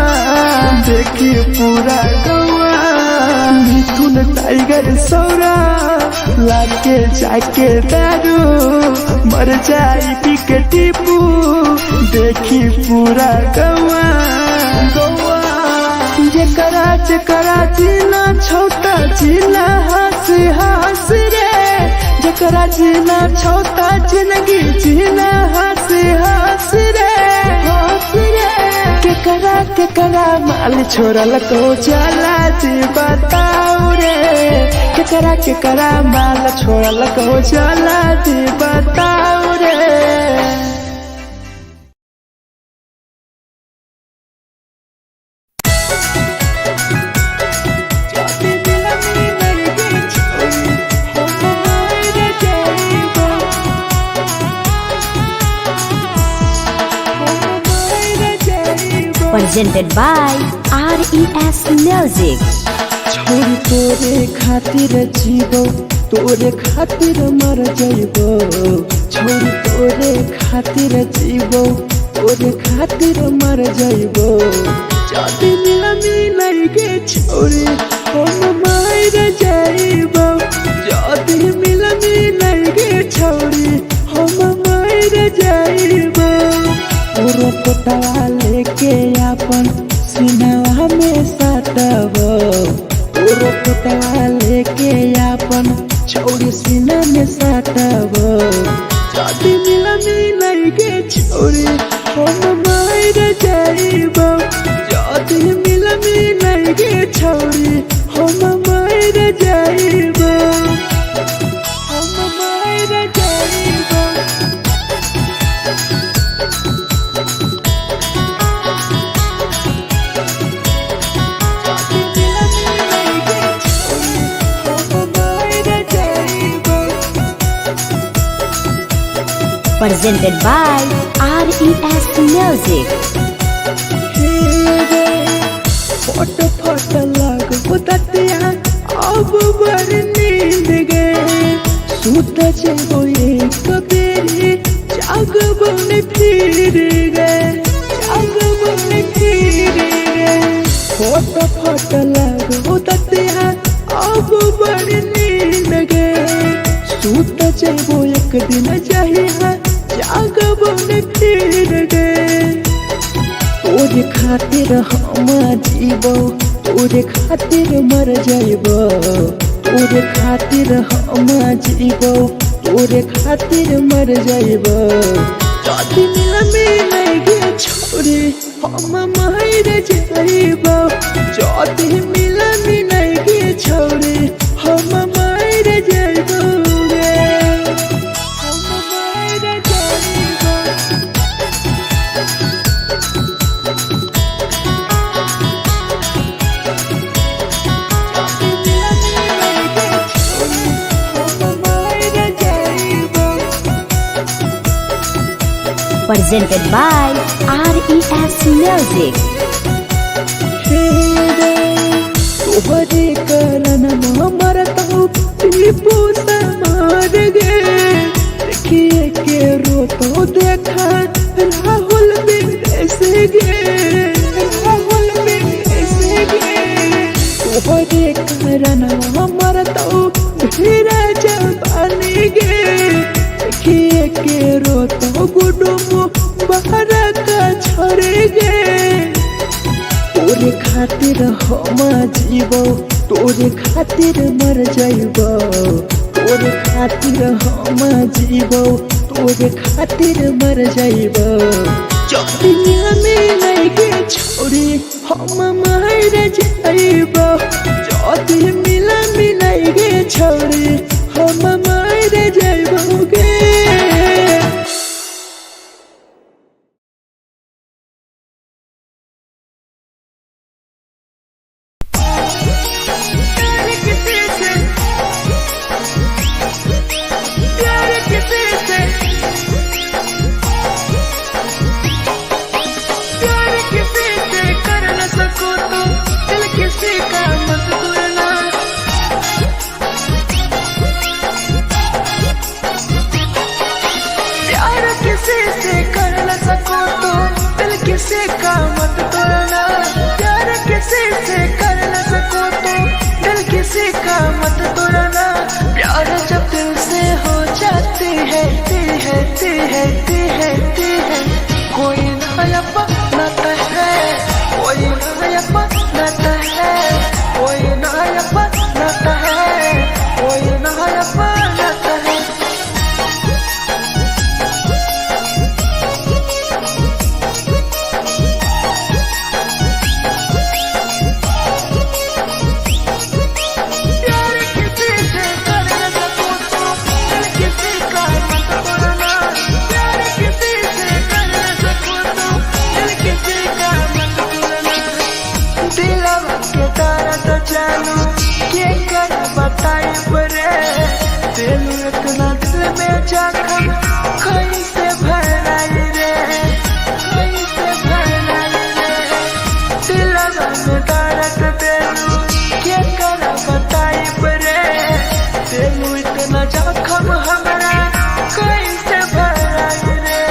मिथुन टाइगर सौरा लाके जाके दारू मर जाई पी के टीपू देखी पूरा गौआ जेकरा जीना छोटा जीना हंस रे जेकरा जीना छोटा जिंदगी जीना हंस रे केकरा माल छोड़ल को चला जी बताऊ रे केकरा माल छोड़ल को चला जी बताऊ रे Presented by RES Music. छोरी तोरे खातिर जीवो तोरे खातिर मर जाइबो छोरी तोरे खातिर जीवो तोरे खातिर मर जाइबो जाति मिलई के छोरी हम मर जाइबो जाति मिलई के छोरी हम मर जाइबो तोरो पटवा लेके अपन सिनवा में सटबो तोरो पटवा लेके अपन छोरी सीना में सटबो जाति मिलई के छोरी हम मर जाइबो जाति मिलई के छोरी हम मर जाइबो हम मर जाइबो Presented by RES Music. फट लग बुततिया अब बड़ नींद गए सूत जेबो एक बेरी जागबो ने फिर गए फट लग बुततिया अब बड़ नींद गए सूत जेबो एक दिन चाहिए जागबो ने फिर गए तोरे खातिर हम जीवो तोरे खातिर मर जाइबो तोरे खातिर हम जीवो तोरे खातिर मर जाइबो जाति मिलई के छोरी हम मर जाइबो जाति मिलई के छोरी हम मर जाइबो रे हम मर जाइबो Presented by RES Music. तोहरे कारण मरत हूँ दीपू समार गे देखिए के रो तो देखा राहुल विदेश गे राहुल विदेश गे तोहरे कारण हमर तो धीरे जवानी गे देखिए के रो तो गुडुम बाहर का छोड़े गे तोरे खातिर हम जीवो तोरे खातिर मर जाइबो तोरे खातिर हम जीवो तोरे खातिर मर जाइबो दुनिया में लगे छोड़ी हम मर जाइबो जदी मिलाइगे छोड़ी हम मर जाइबो गे। किसी का मत तोड़ना प्यार किसी से कर न सको तो दिल किसी का मत तोड़ना प्यार जब दिल से हो जाती है कोई नया बनाता है कोई नया बनाता है कोई नया बनाता है कोई नया बनाता है। इतना दिल में जख्म कैसे भराई रे कैसे भराई रे दिलवा में दर्द देलू के कर बताई रे देलू इतना जख्म हमरा कैसे भराई रे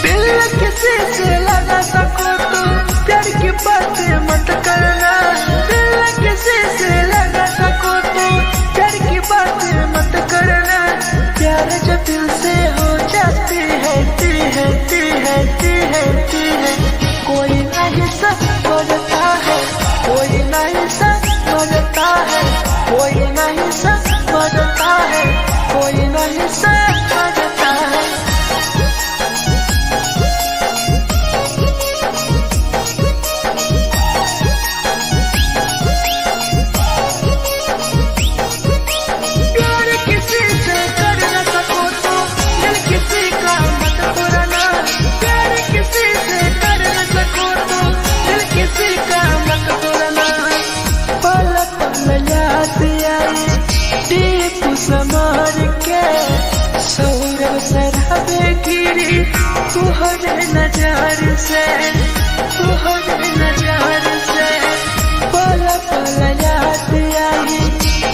दिल किसी से लगा सको तो प्यार की बात मत करना दिल किसी से लगा सको तो प्यार की बात मत करना प्यार जब दिल से हो जाती है कोई नहीं समझता है कोई नहीं समझता है कोई नहीं समझता है कोई नहीं समझता है। समार के सौरव सरहबे गिरी तुहरे नजार से पल पल याद आई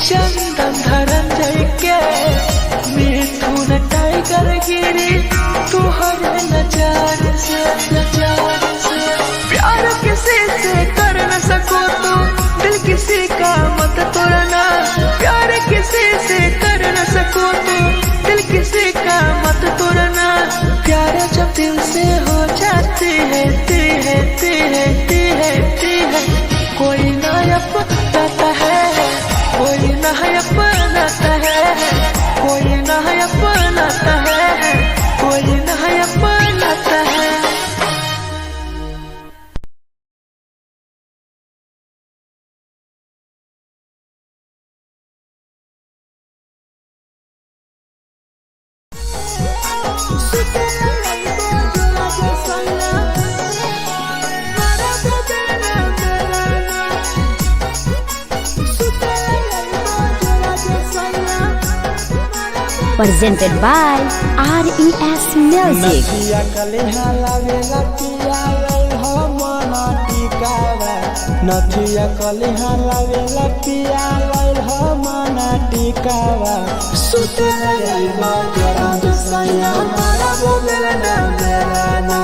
चंदन धरंजय के मिथुन टाइगर गिरी तुहरे नजार से प्यार किसी से कर न सको तो दिल किसी का मत तोड़ना प्यार किसी से कर न सको तो दिल किसी का मत तोड़ना प्यार जब दिल से हो जाती है कोई नया बनाता है कोई नया बनाता है कोई नया बनाता है कोई नया बनाता है। Presented by RES Music. नथिया कलिहा लावेला पिया लैल मना टिकावा सुते लैबा जोरा में सैया मारा बोलेला ना बेलाना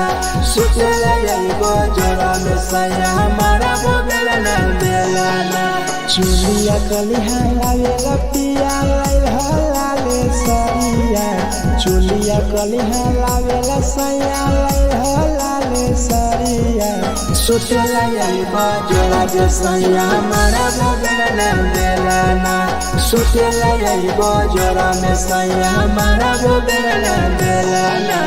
सुते लैबा जोरा में सैया मारा बोलेला ना बेलाना चुलिया कलिहा लावेला पिया लैल लाले सरिया चुलिया कलिहा लावेला सैया लैल लाले सरिया सुते लैबा जोरा में सैया मारा बोलेला ना बेलाना सुते लैबा जोरा में सैया मारा बोलेला ना बेलाना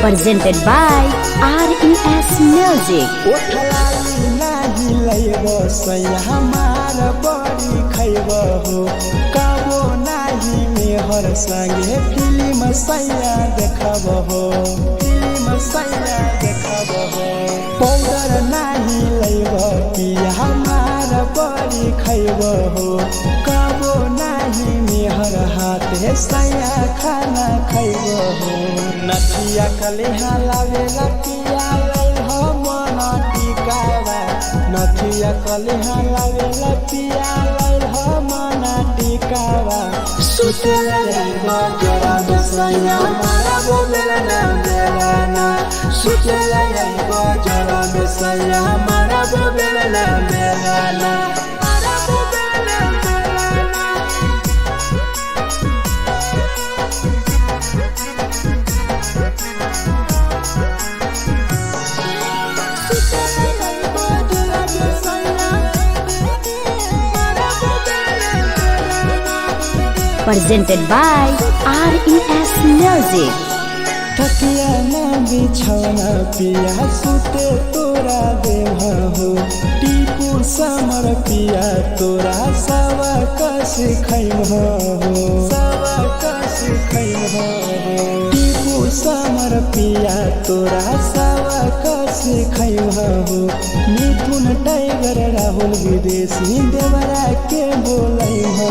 Presented by RES Music. ओठलाली नाही लैबो सैया हमार बड़ी खैबो हो काबो नाही मेहर संगे फिल्म सैया देखबो हो फिल्म सैया देखबो हो पाउडर नाही लैबो पिया हमार बड़ी खैबो हो काबो नाही मेहर हाथे सैया खाना खैबो हो नथिया कलिहा लावेला पिया लैल मना टिकावा नथिया कलिहा लावेला पिया लैल मना टिकावा सुते लैबा जोरा में सैया मारा बोलेला ना बेलाना सुते लैबा जोरा में सैया मारा बोलेला ना बेलाना Presented by RES Music. तकिया ना बिछौना पिया सुते तोरा देह हो टीपू समर पिया तोरा सवा कस खैम हो सवा कस खैम हो टीपू समर पिया तोरा सवा कस खैम हो मिथुन टाइगर राहुल विदेशी देवरा के बोलै हो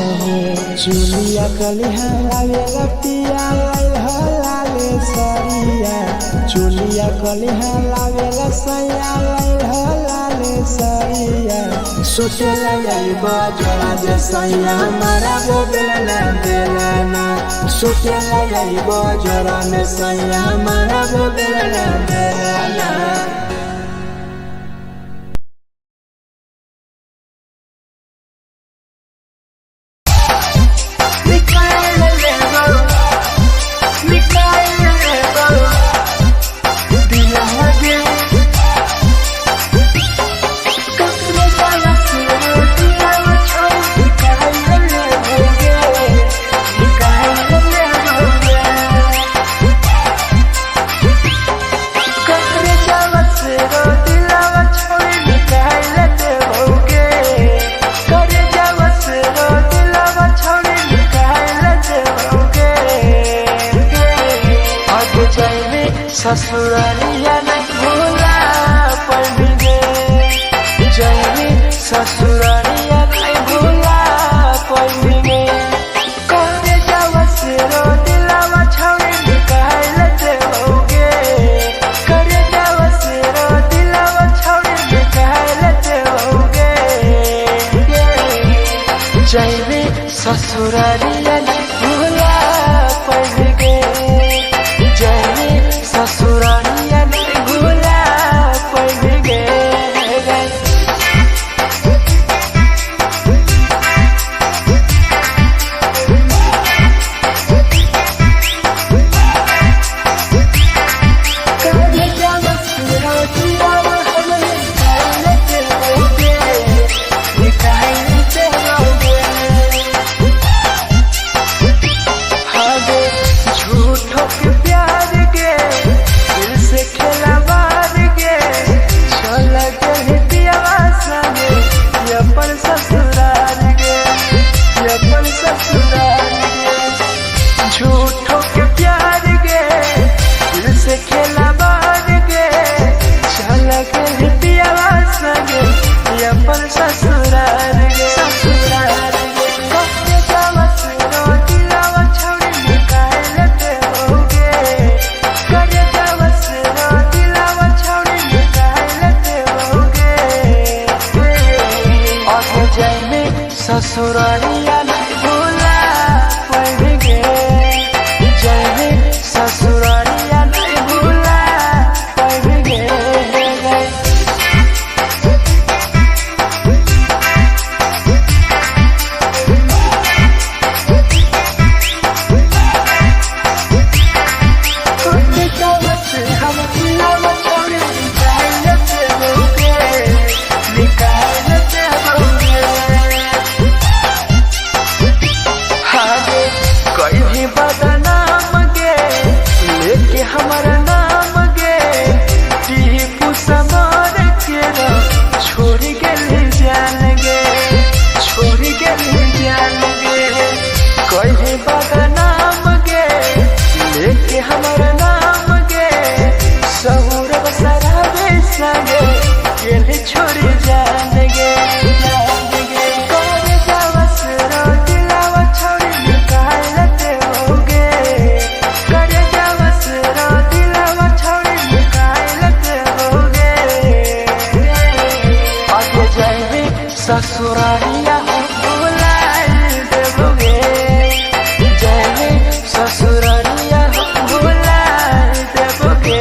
चुलिया कलिहा लावेला पिया लैल लाले सरिया चुलिया कलिहा लावेला सैया लैल लाले सरिया सुते लैबा जोरा में सैया मारा बोलेला ना बेलाना सुते लैबा जोरा में सैया मारा बोलेला ना बेलाना ससुरालिया नहीं भूला पड़ेंगे जैनी ससुरालिया नहीं भूला पड़ेंगे करे जावा से रो दिलावा छावे निकाल देओगे करे जावा से रो दिलावा छावे निकाल देओगे जैनी ससुरालिया नहीं भूला पड़ेंगे जैनी ससुरालिया नहीं भूला पड़ेंगे ससुरालिया नहीं भूला पाएंगे, जाएंगे ससुरालिया नहीं भूला पाएंगे। हमारा नाम गे टीपू समार के छोड़ गए जान गे, छोड़ गए जान गे। कहीं बदनाम गे लेके हमारा नाम गे, सहूर बसरावे संगे के छोड़ जान गे। ससुरालिया भूला देबोगे, जाएंगे ससुरालिया भूला देबोगे।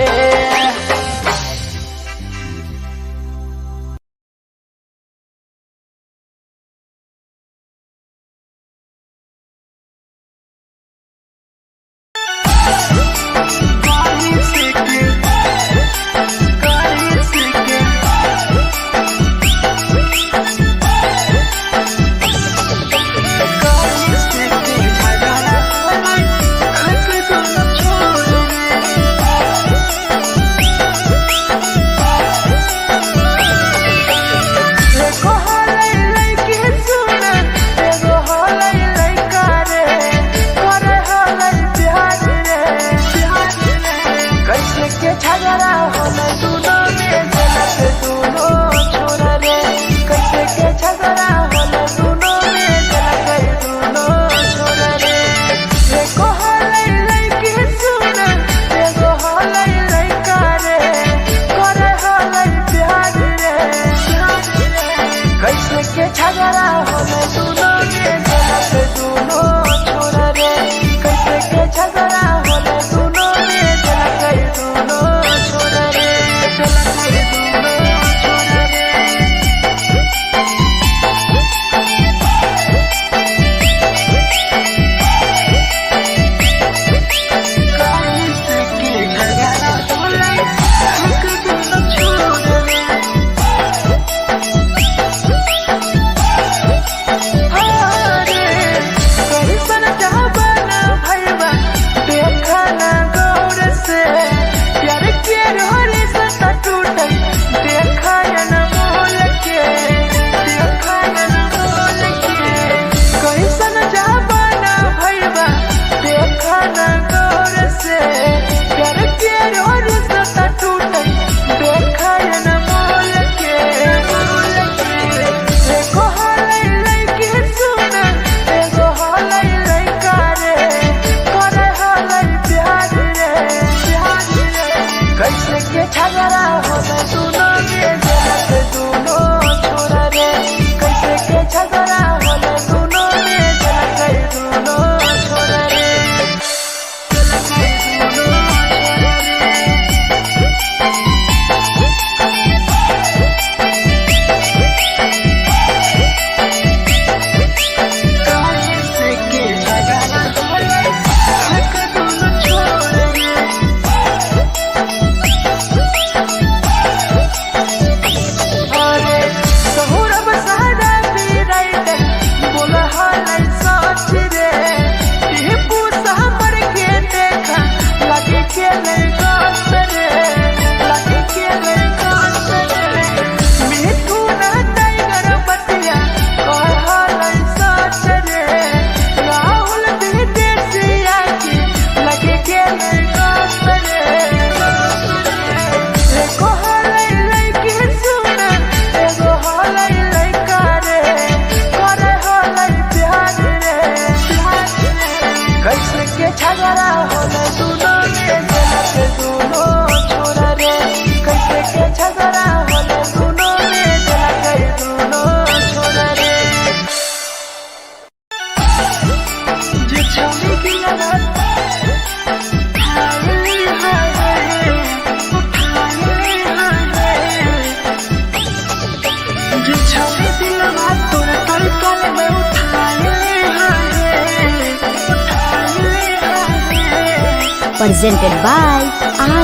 presented by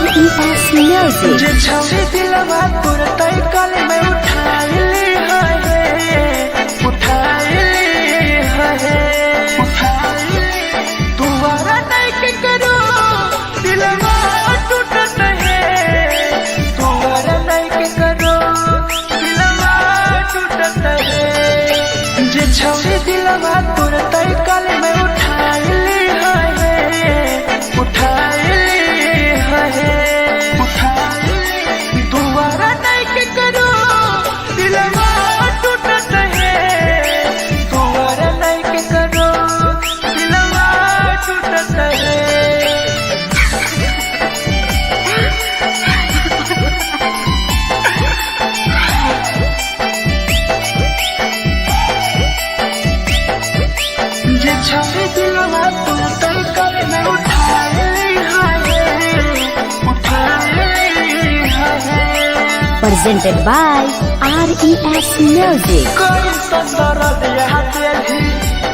RES Music. जे छौरी दिलवा तोर तई कल में उठाइली है तुम्हारा नहीं के करो दिलवा टूटत है तुम्हारा नहीं के करो दिलवा टूटत है जे छौरी दिलवा तोर तई कल में उठाइली है तुम्हारा नहीं के करो दिलवा टूटत है तुम्हारा नहीं के करो दिलवा टूटत है जे छवि दिलवा तोर तई कल में उठाइली है Presented by RES Music. कोई संदर दिया तेरी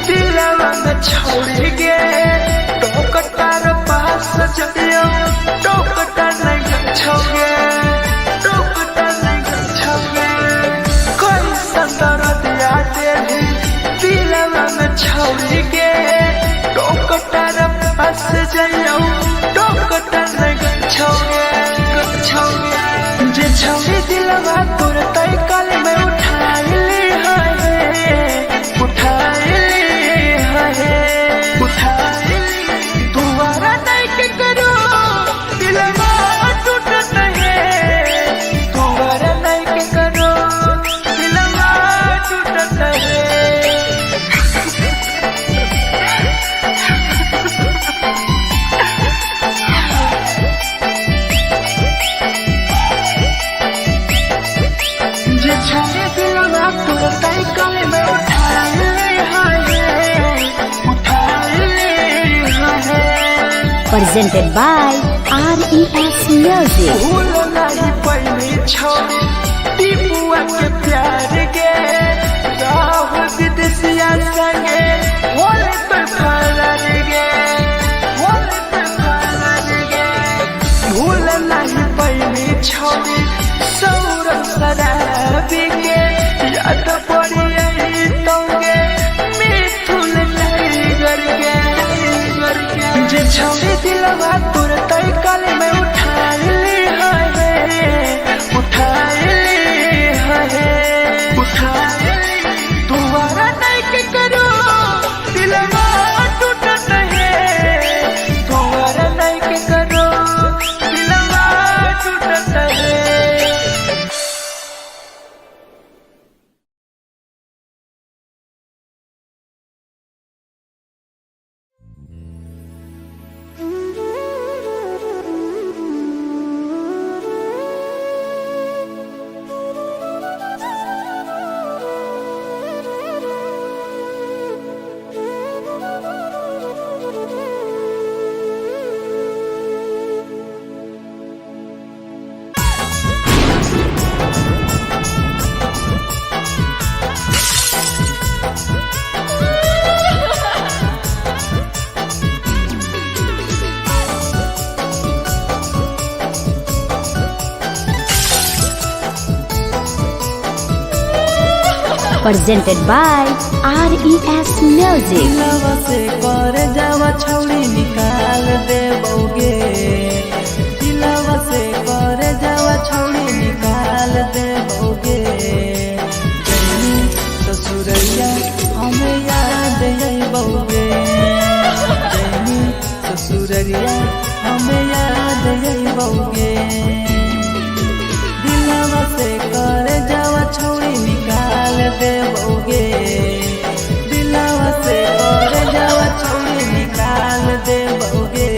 दिलवा में छोड़ के टोकटार पास जदियो टोकटार नहीं छोगे टोकटार नहीं छोगे कोई संदर दिया तेरी दिलवा में छोड़ के टोकटार पास जइयो टोकटार नहीं छोगे जे छवि दिलवा तोर तई कल में उठाइली है तुम्हारा नहीं के करो दिलवा टूटत है तुम्हारा नहीं के करो दिलवा टूटत है जे छवि दिलवा तोर तई कल में उठाइली है Presented by RES Music. भूल नहीं पहली छोड़ी टीपुआ के प्यार के राहुल विदेशिया संगे होले तो फरार गे भूल नहीं पहली छोड़ी सौरभ शराबी के याद पड़ी यही तोगे मिथुन टाइगर के जे छवि दिलवा तोर तई कल में उठाइली है तुम्हारा नहीं के करो दिलवा टूटत है तुम्हारा नहीं के करो दिलवा टूटत है Presented by RES Music. दिलवा से कर जावा छौड़ी निकाल देबोगे दिलवा से कर जावा छौड़ी निकाल देबोगे जैनी ससुरैया हमें याद अइबोगे जैनी ससुरैया हमें याद अइबोगे दिलवा से कर जावा छौड़ी निकाल देबोगे दिलवा से कर जावा छौड़ी निकाल देबोगे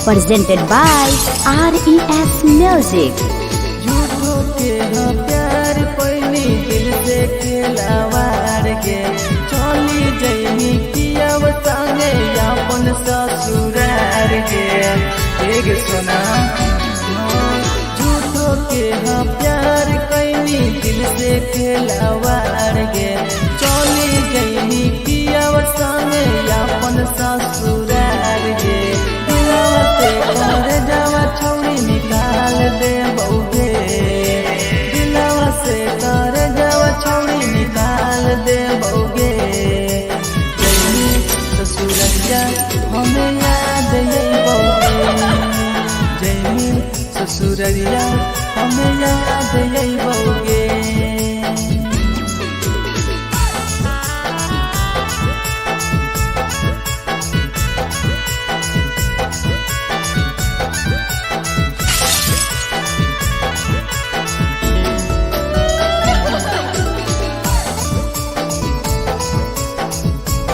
presented by RES Music. झूठो के हाँ प्यार पैनी दिल से खिलावार के चली जैनी किया संगे अपन ससुरार के एक सुना झूठो के हाँ प्यार कैनी दिल से खिलावार के चली जैनी किया संगे अपन ससुरार के घर जावा छौड़ी निकाल दे बउगे दिलवा से घर जावा छौड़ी निकाल दे बउगे जैनी ससुरैया हमें याद यही बउगे जैनी ससुरैया हमें याद यही बउगे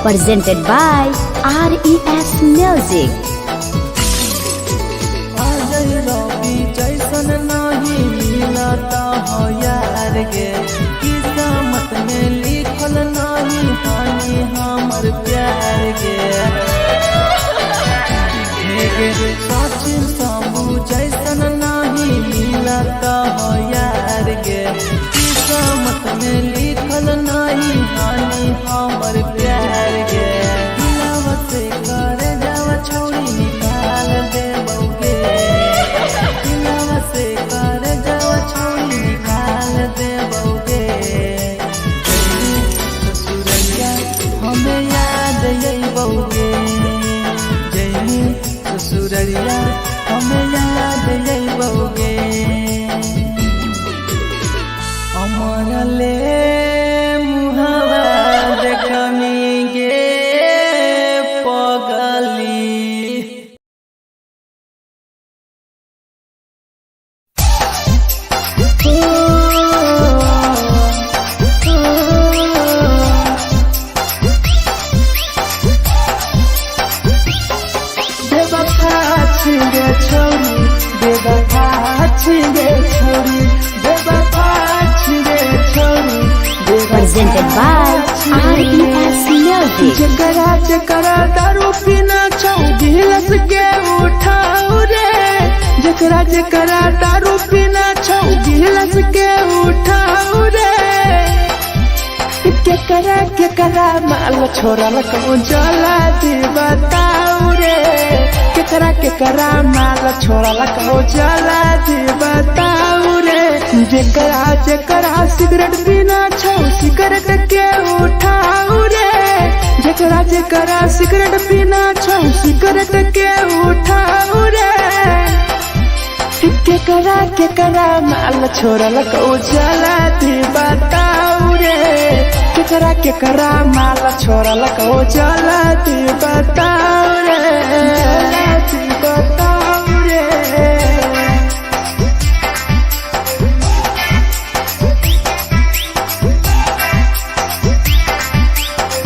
Presented by RES Music. Ajay रवि जैसन नहीं मिलता हो यार गे किस्मत में लिखल नहीं हानि हमर प्यार गे सचिन शंभू जैसन नहीं मिलता हो यार गे किस्मत में लिखल नहीं हानि हमर प्यार गे दिलवा से कर जावा छौड़ी निकाल दे बउगे दिलवा से कर जावा छौड़ी निकाल दे बउगे ससुरैया हमें याद यही बउगे जैनी ससुरैया हमें याद यही बउगे अमर ले मुहावा देखनी गे पगली छिगे छोरी बेवफा छिगे छोरी बेवफा छिगे छोरी Presented by RES Music. जकरा जकरा दारू पीना छौ गिलास के उठाऊ रे जकरा जकरा दारू पीना छौ गिलास के उठाऊ रे केकरा माल छोड़ल कहूँ जला दी बताऊ रे केकरा माल छोड़ल कहूँ जला दी बताऊ रे जकरा जकरा सिगरेट पीना छौ सिगरेट के उठाऊ रे जकरा जकरा सिगरेट पीना छौ सिगरेट के उठाऊ रे केकरा माल छोड़ल कहूँ जला दी बताऊ रे केकरा माल छोड़ल कहूँ जला दी बताऊ रे जला दी बताऊ रे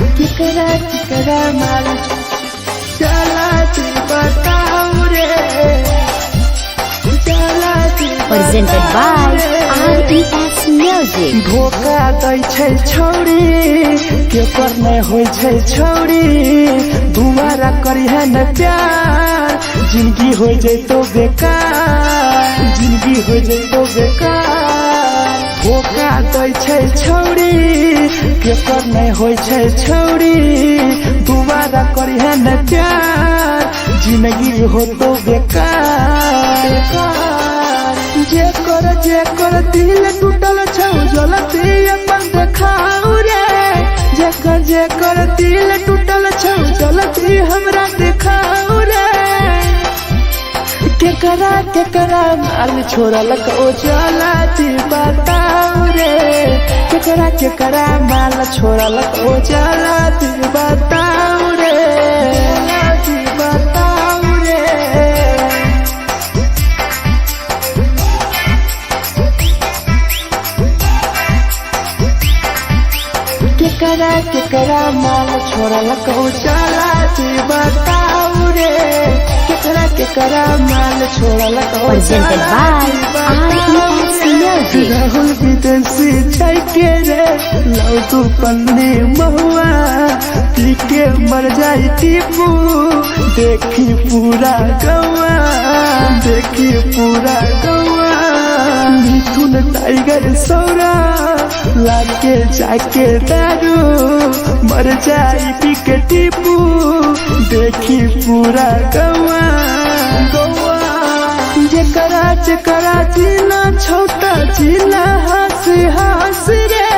केकरा माल जला दी बताऊ रे जला दी Presented by RES Music. धोखा दै छै छौड़ी केकर नहीं होय छै छौड़ी दुबारा करिहे न प्यार जिंदगी हो जैतो बेकार जिंदगी हो जैतो बेकार धोखा दै छै छौड़ी केकर नहीं होय छै छौड़ी दुबारा करिहे न प्यार जिंदगी हो तो बेकार जेकर दिल टूटल छौ जलती अपन देखाऊ रे जेकर दिल टूटल छौ जलती हमरा देखाऊ रे केकरा माल छोड़ल कहूँ जलती बताऊ रे केकरा माल छोड़ल कहूँ जलती बताऊ रे जलती बताऊ रे केकरा माल छोड़ल कहूँ चला बताऊ रे केकरा माल छोड़ल Presented by RES Music. Rahul विदेशी छाई के रे लौ तू पन्नी महुआ पी के मर जाई टीपू देखी पूरा गौआ देखी पूरा गौआ मिथुन टाइगर सौरा लाके जाके दारू मर जाई पी के टीपू देखी पूरा गौआ गौआ जकरा जीना छोटा जीना हंसी हंसी रे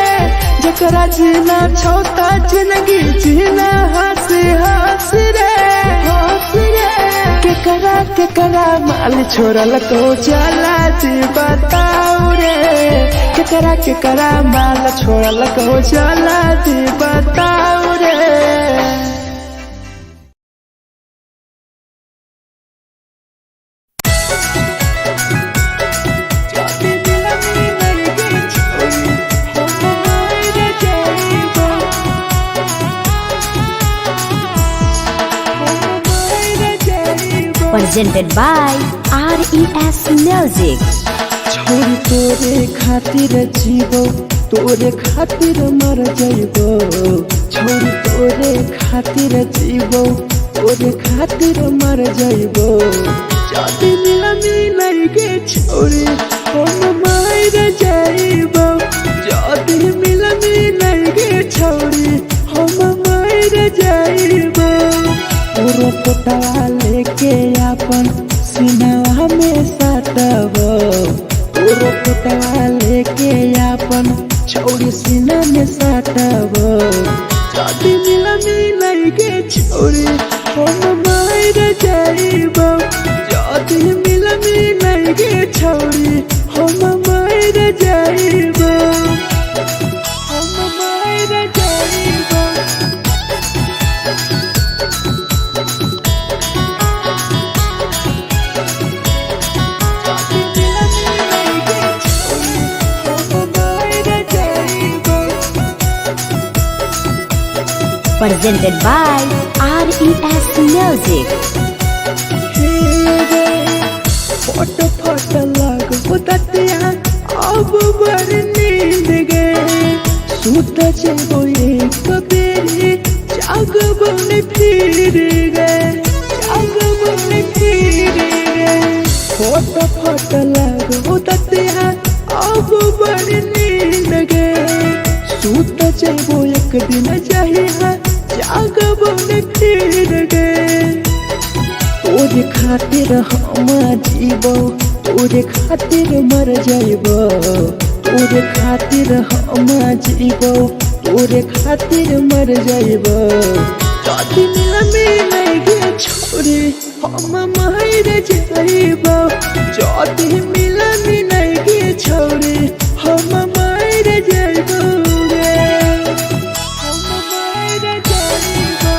जकरा जीना छोटा जिंदगी जीना हंसी हंसी रे हंसी रे केकरा माल छोड़ल को जाला जी बताओ रे केकरा माल छोड़ल को जाला जी बताओ रे। Presented by RES Music. छोरी तोरे खातिर जीवो तोरे खातिर मर जाइबो छोरी तोरे खातिर जीवो तोरे खातिर मर जाइबो जाति मिलाई के छोरी हम मार जाइबो जाति मिलाई के छोरी हम मार जाइबो पूरा पोटवा लेके अपन सीनावा में साटबो पूरा पोटवा लेके अपन छौरी सीना में साटबो जाति मिलाई के छोरी हम मार जाइबो जाति मिलाई के छोरी हम मार जाइबो हम मार जाइबो। Presented by RES Music. फट फट लगो ततिया अब बर नींद गए सूत जेबो एक बेरी जागबो ने फिर गए जागबो ने फिर गए फट फट लगो ततिया अब बर नींद गए सूत जेबो एक दिन चाहिए जागबो ने फिर गए तोरे खातिर हम जीवो तोरे खातिर मर जाइबो तोरे खातिर हम जीवो तोरे खातिर मर जाइबो जाति मिलाई के छोरी हम मार जाइबो जाति मिलाई के छोरी हम मार जाइबो हम मार जाइबो।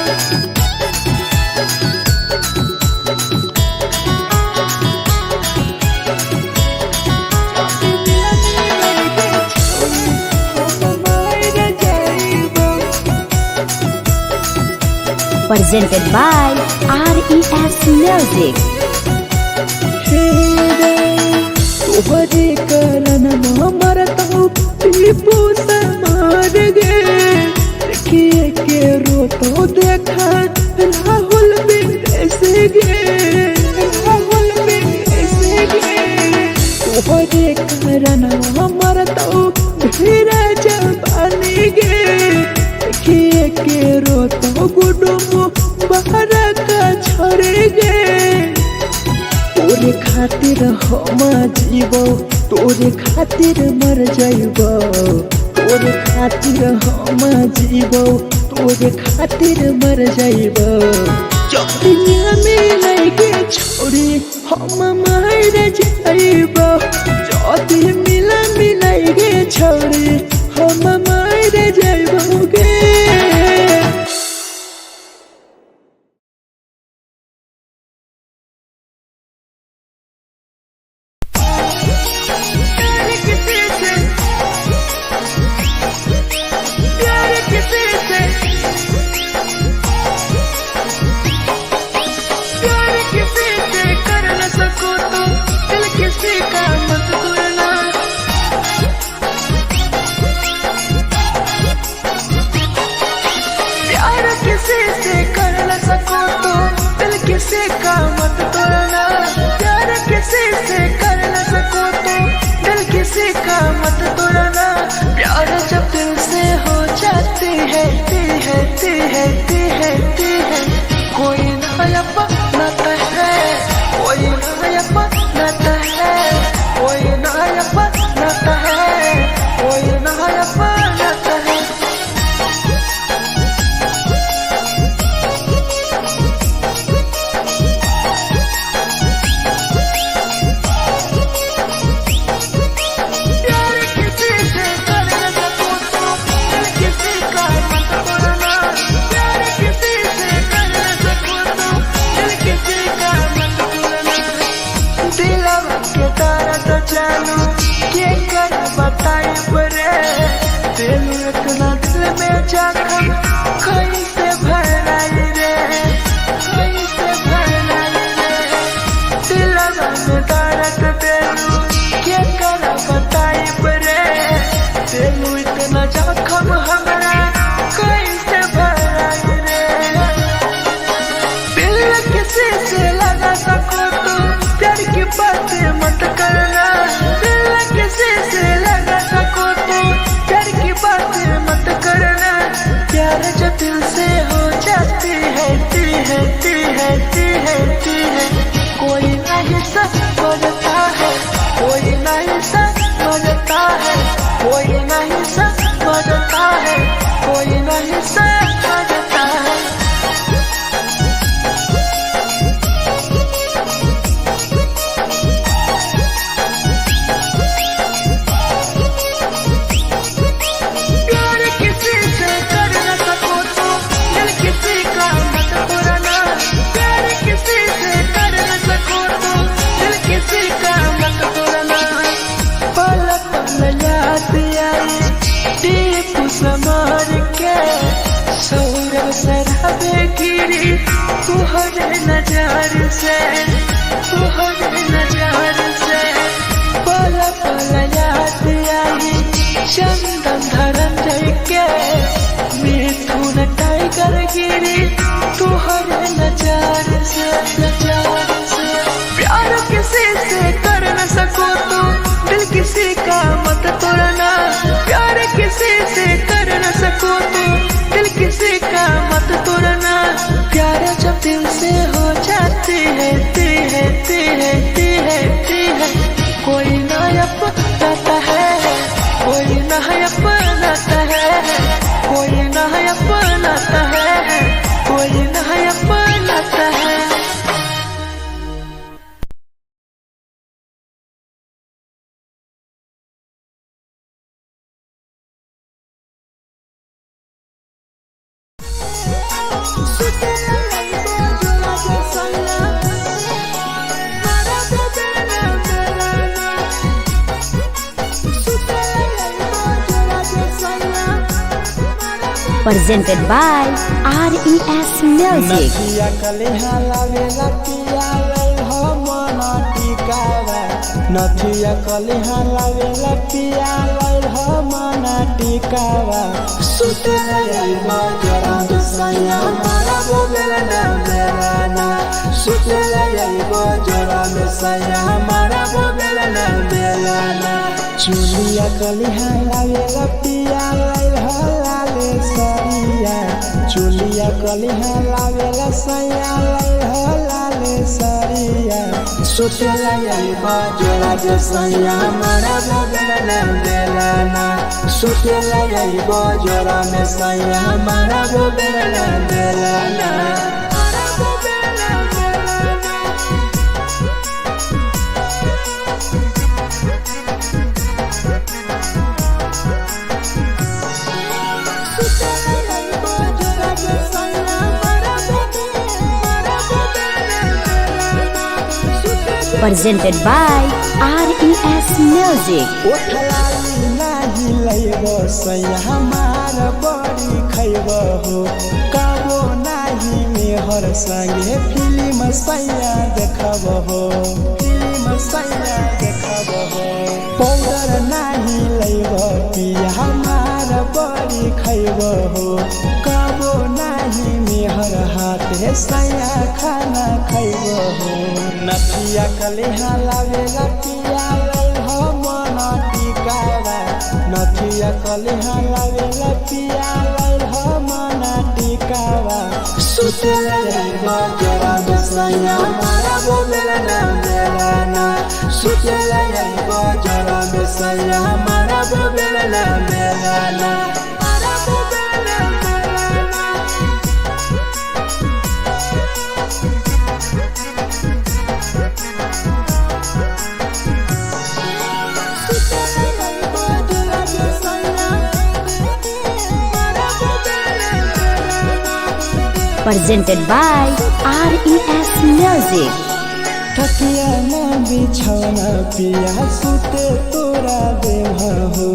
Presented by RES Music. तोहरे करन मरतो टीपू से मार गे देखिए के रोतो देखा राहुल विदेशी गे राहुल विदेशी गे तोहरे करन मरतो धीरे जवानी गे देखिए के रोतो गुडुमो बाहर का छोड़ गे तोरे खातिर हम जीवो तोरे खातिर मर जाइबो तोरे खातिर हम जीवो तोरे खातिर मर जाइबो जाति मिलाई के छोरी हम मार जाइबो जाति मिलाई के छोरी हम मार जाइबो गे। जानू के कर बताई बरे तेलू इतना दिल में जखम कैसे भराई रे कैसे भराई रे दिलवा में दर्द देलू के कर बताई बरे तेलू इतना जखम हमरा कैसे भराई रे दिल किसी से लगा सको तो प्यार की बातें मत करना दिल किसी से लगा सको तो प्यार की बातें मत करना प्यार जो दिल से हो जाती है कोई नहीं समझता है कोई नहीं समझता है कोई नहीं समझता है कोई नहीं समझता है प्यार किसी से कर न सको तो दिल किसी का मत तोड़ना प्यार किसी से कर न सको तो दिल किसी का मत तोड़ना पल पल याद आई दीप समार के सौरभ शराबे गिरी तुहरे नजर से पल पल याद आई चंदन धरंजय के मिथुन टाइगर गिरी तुहरे नजर से प्यार किसी से कर न सको तो दिल किसी का मत तोड़ना प्यार किसी से कर न सको तो दिल किसी का मत तोड़ना प्यार जब दिल से हो जाती है कोई ना अपनाता है कोई ना अपनाता है कोई ना अपनाता है कोई ना अपनाता है Presented by RES Music. नथिया कलिहा लावेला पिया लई हो मना टिकावा नथिया कलिहा लावेला पिया लई हो मना टिकावा सुतला यलमा जरा सैया मारा बोलेला ना सुतला यलमा जरा सैया मारा बोलेला ना चुलिया कलिहा लावेला पिया लई हो लाले सरिया चुलिया कलिहा लावेला सैया लई हो लाले सरिया सुतला यलमा जरा सैया मारा बोलेला ना सुतला यलमा जरा सैया मारा बोलेला ना Presented by RES Music. ओठलाली नाही लैबो सैया हमार बड़ी खैबो हो काबो नाही मेहर संगे फिल्म सैया देखबो हो पाउडर नाही लैबो पिया हमार बड़ी खैबो हो काबो नाही मेहर हाथे सैया खाना खैबो हो नथिया कलिहा लावेला पिया लई हो मना टिकावा नथिया कलिहा लावेला पिया लई हो मना टिकावा सुतला यलमा जरा सैया मारा बोलेला ना सुतला यलमा जरा सैया मारा बोलेला ना Presented by RES Music. तकिया ना बिछौना पिया सुते तोरा देवा हो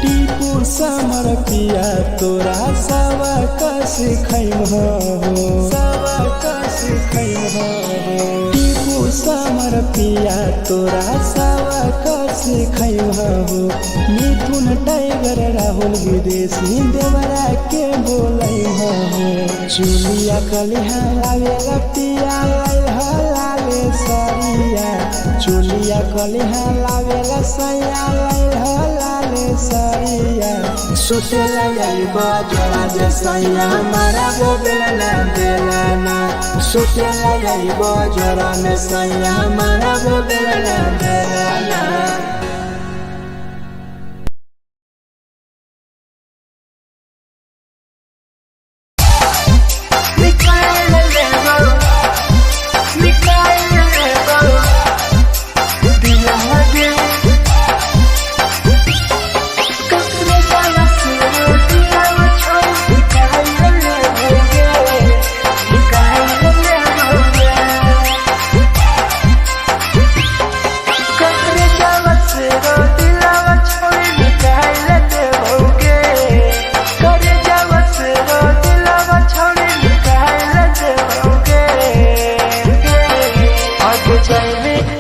टीपू समर पिया तोरा सवा कस खैम हो सवा कस खैम हो टीपू समर पिया तोरा सवा कस खैम हो मिथुन टाइगर राहुल विदेशी देवरा के बोलै हो चुलिया कलिहा लागे पिया लागे सरिया चुलिया कलिहा लागे सैया लागे सरिया सुते लगे बजरा जे सैया मारा वो बेला बेलाना सुते लगे बजरा में सैया मारा वो बेला बेलाना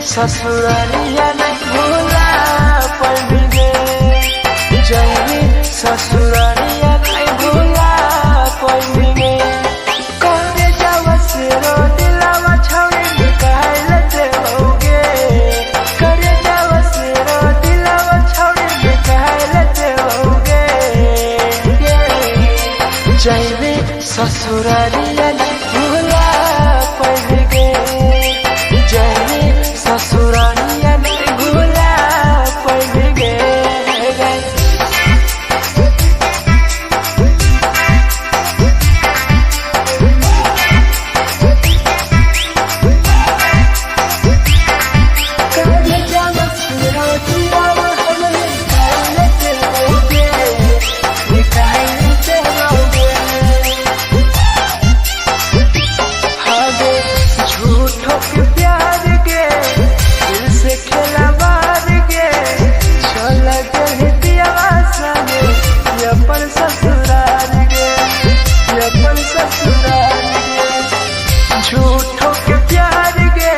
ससुरालिया नहीं भूला पड़ेंगे जाएंगे ससुरालिया नहीं भूला पड़ेंगे करे जावा से रो दिलावा छौड़ी निकाल देओगे करे जावा से रो दिलावा छौड़ी निकाल देओगे जाएंगे ससुरालिया नहीं भूला पड़ेंगे ससुरालिया नहीं भूला पड़ेंगे झूठों के प्यार के दिल से खेला मार के चला गए दियावा संगे अपन ससुराल के अपन ससुराल के झूठों के प्यार के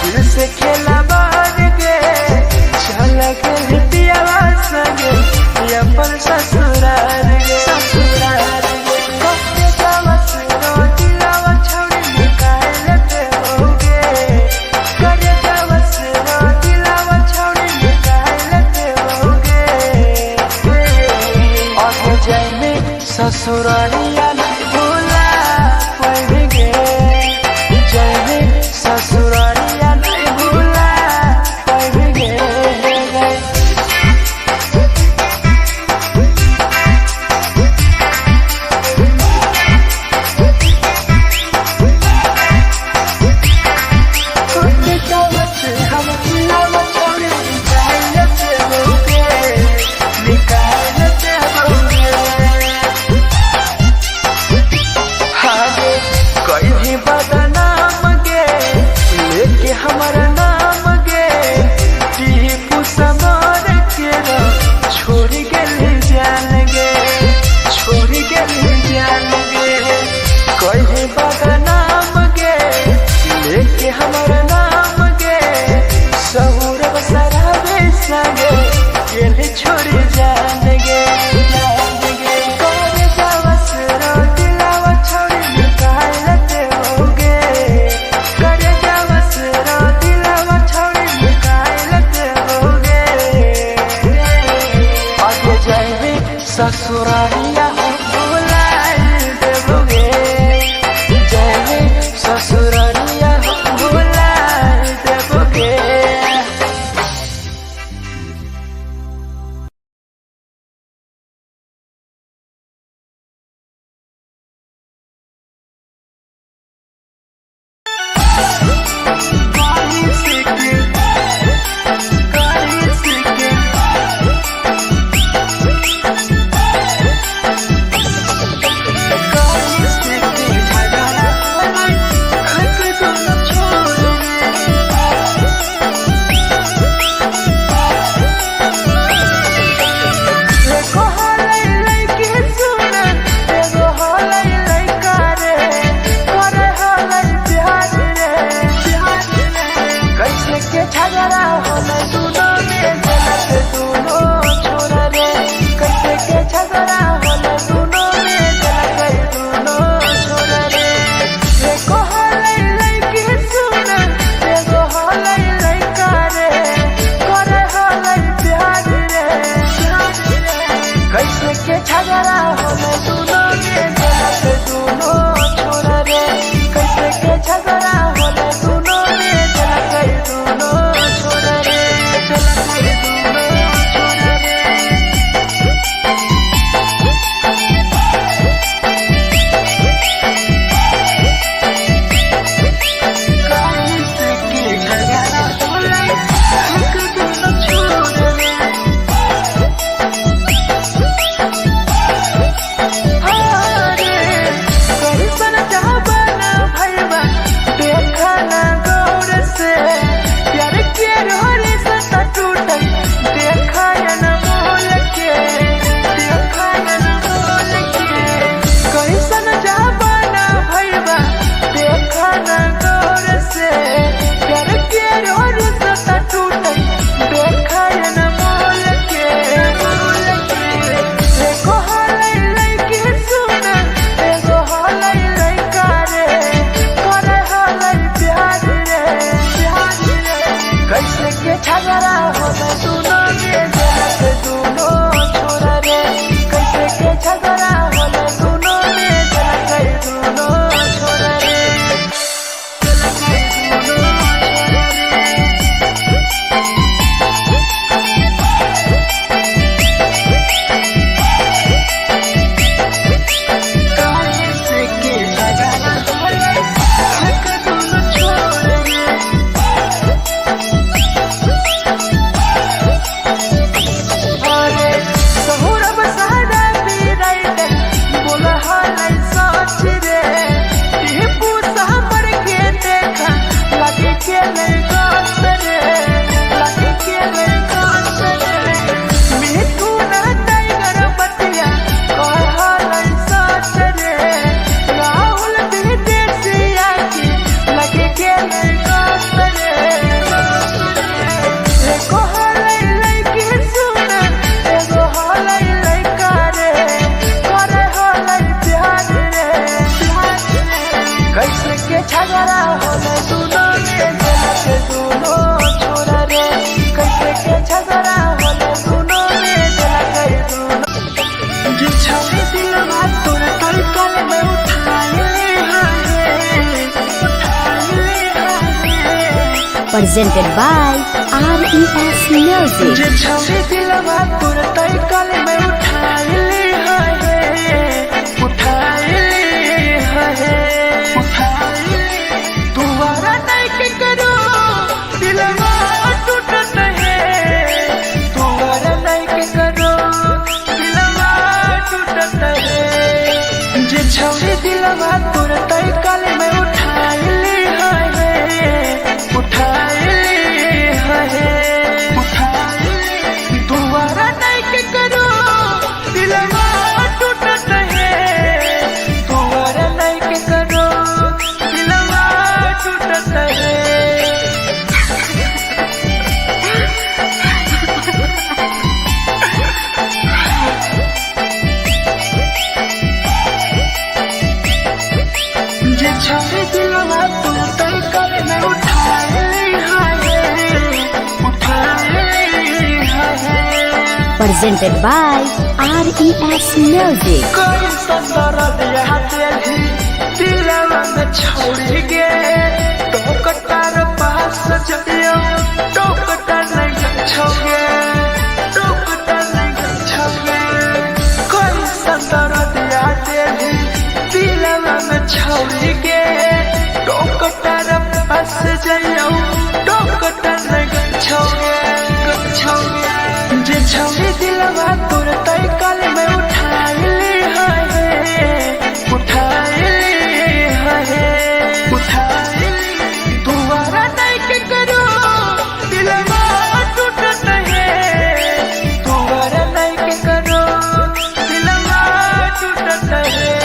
दिल से खेला मार के चला गए दियावा संगे अपन ससुराल के ससुराल ससुरालिया नहीं भूला पड़ेंगे जाएंगे ससुरालिया नहीं भूला पड़ेंगे झगड़ा होले दोनों में जलत दोनों छोरा रे कैसे के झगड़ा होले दोनों में जलत दोनों छोरा रे एको होले लइकी सुन एगो होले लइका रे करे होले प्यार रे कैसे के झगड़ा होले दोनों में जलत दोनों छोरा रे कैसे के झगड़ा होले दोनों में जलत दोनों छोरा रे जलत दोनों छोरा रे कैसे के झगड़ा होले दोनों छोरा रे झगड़ा होले दोनों में जलत दोनों छोरा रे कैसे के झगड़ा होले दोनों में जलत दोनों छोरा रे जलत दोनों छोरा रे कैसे के झगड़ा होले दोनों छोरा रे कैसे के झगड़ा होले दोनों में जलत दोनों छोरा रे कैसे के झगड़ा होले दोनों में जलत दोनों जे छाती दिलवा तोर कल कल में उठाए Presented by RES Music. जे छाती दिलवा तोर कल कल में उठाए तुम्हारा नहीं के करो दिलवा टूटत है तुम्हारा नहीं के करो दिलवा टूटत है जे छौरी दिलवा तोर तई कल में उठाए तुम्हारा नहीं के करो दिलवा टूटत है तुम्हारा नहीं के करो दिलवा टूटत है जे छौरी दिलवा तोर तई कल में उठाए Presented by RES Music. कोई संदर दिया तेरी दिलवा में छोड़ गे तो कटार पास जइयो तो कटार नहीं छोगे तो कटार नहीं छोगे कोई संदर दिया तेरी दिलवा में छोड़ गे तो कटार पास जइयो तो कटार नहीं छोगे जे छौरी दिलवा तोर तई कल में उठाए तुम्हारा नहीं के करो दिलवा टूटत है तुम्हारा नहीं के करो दिलवा टूटत है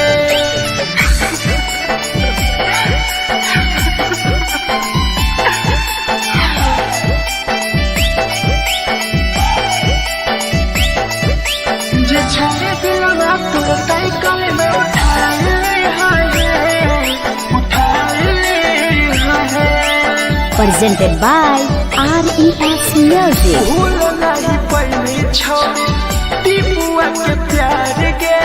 presented by RES Music. भूल नहीं पहली छोड़ी टीपुआ के प्यार गे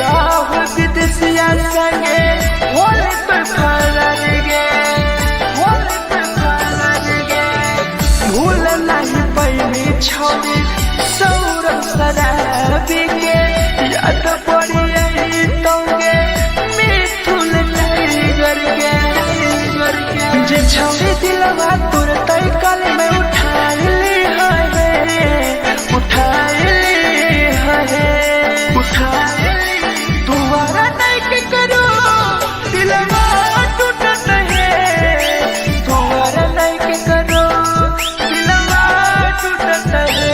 राह विदेशिया संगे होले पे फरार गे होले पे फरार गे भूल नहीं पहली छोड़ी सौरभ शराबी के याद पड़ी यही तोगे मिथुन टाइगर के जे छोड़ी दिलवा तुरते कल में उठा ली दोबारा नहीं के करो दिलवा टूटत है दोबारा नहीं के करो दिलवा टूटत है।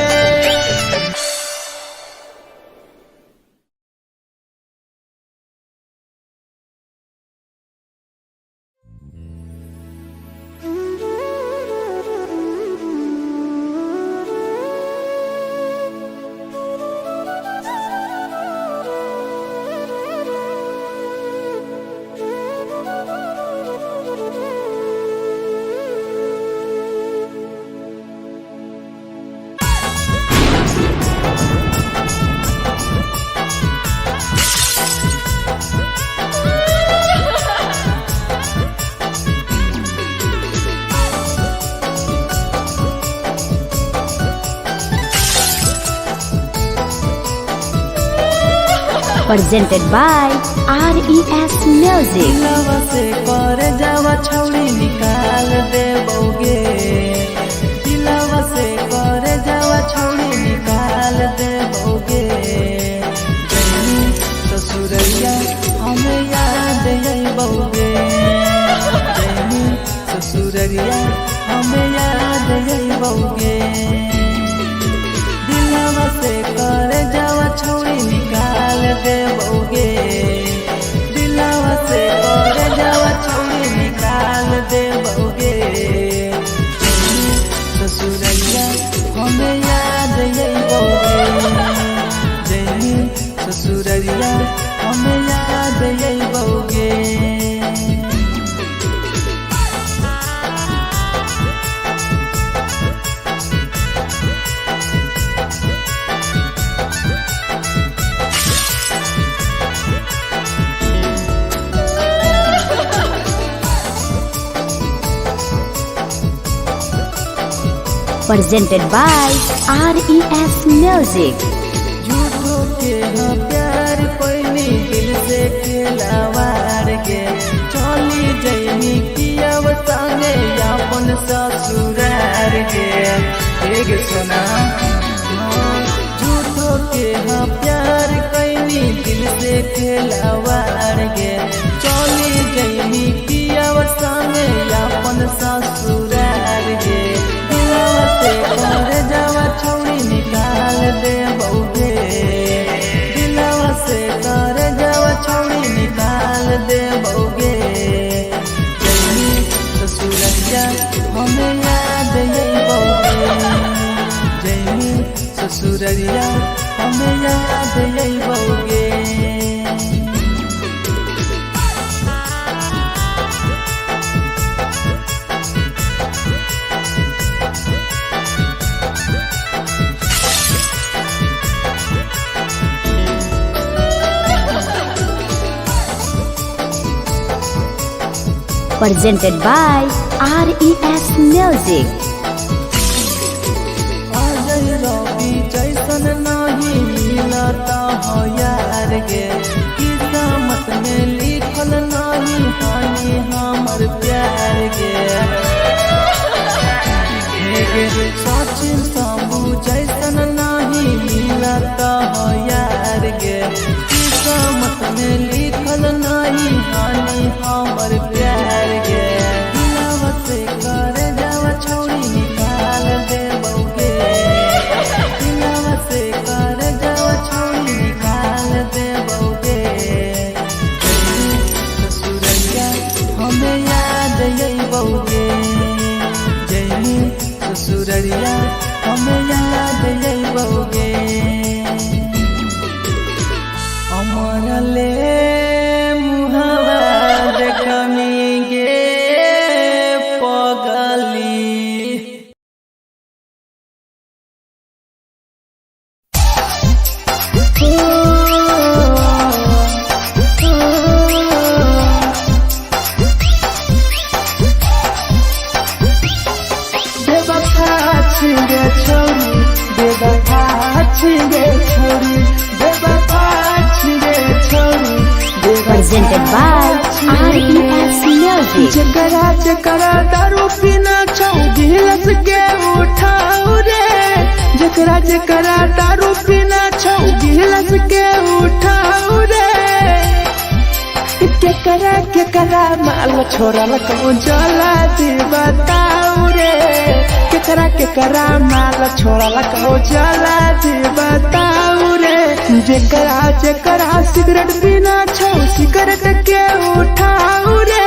Presented by RES Music. दिलवा से कर जावा छौड़ी निकाल देबोगे दिलवा से कर जावा छौड़ी निकाल देबोगे जैनी ससुरैया हमें याद अइबोगे जैनी ससुरैया हमें याद अइबोगे दिलवा से कर जावा छौड़ी निकाल देबोगे दिलवा से कर जावा छौड़ी निकाल देबोगे ससुरैया हमें याद अइबोगे जैनी ससुरैया हमें याद अइबोगे। Presented by RES Music. झूठो के हाँ प्यार पैनी दिल से खिलावार के चली जैनी किया संगे अपन ससुरार के एक सुना झूठो के हाँ प्यार कैनी दिल से खिलावार के चली जैनी किया संगे अपन ससुरार के से कर जावा छौड़ी निकाल देबोगे दिलवा से कर जावा छौड़ी निकाल देबोगे जैनी ससुरैया हमें याद अइबोगे जैनी ससुरैया हमें याद अइबोगे। Presented by RES Music. Ajay रवि जैसन नहीं मिलता हो यार गे किस्मत में लिखल नहीं हानि हमर प्यार गे सचिन शंभू जैसन नहीं मिलता हो यार गे किस्मत में लिखल नहीं हानि हमर प्यार गे दिलवा से कर जावा छौड़ी निकाल देबोगे दिलवा से कर जावा छौड़ी निकाल देबोगे ससुरैया हमें याद अइबोगे जैनी ससुरैया हमें याद अइबोगे। अमरले मुहावा देखनी गे पगल Music. जकरा जकरा दारू पीना छौ गिलास के उठाओ रे, जकरा जकरा दारू पीना छौ गिलास के उठाओ रे। केकरा माल छोड़ल कहूँ जला दी बताओ रे, केकरा माल छोड़ल कहूँ जला दी बताओ रे। जकरा सिगरेट पीना छौ सिगरेट के उठाओ रे,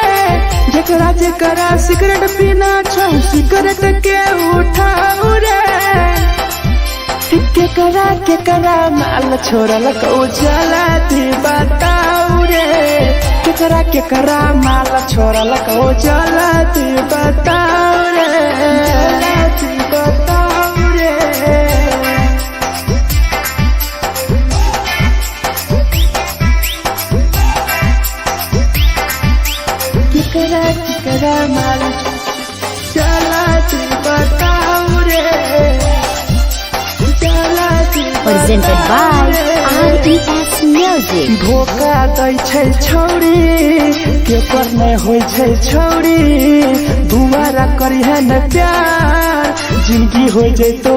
जकरा सिगरेट पीना छौ सिगरेट के उठाओ रे। केकरा माल छोड़ल कहूँ जला दी बताओ रे, केकरा माल छोड़ल कहूँ जला दी बताओ रे, जला दी बताओ रे। केकरा माल जला दी बताओ रे, जला दी Presented by RES Music. धोखा दै छै छौरी के पर नहीं होइ छै छौरी, दुबारा करी है न प्यार जिंदगी हो जैतो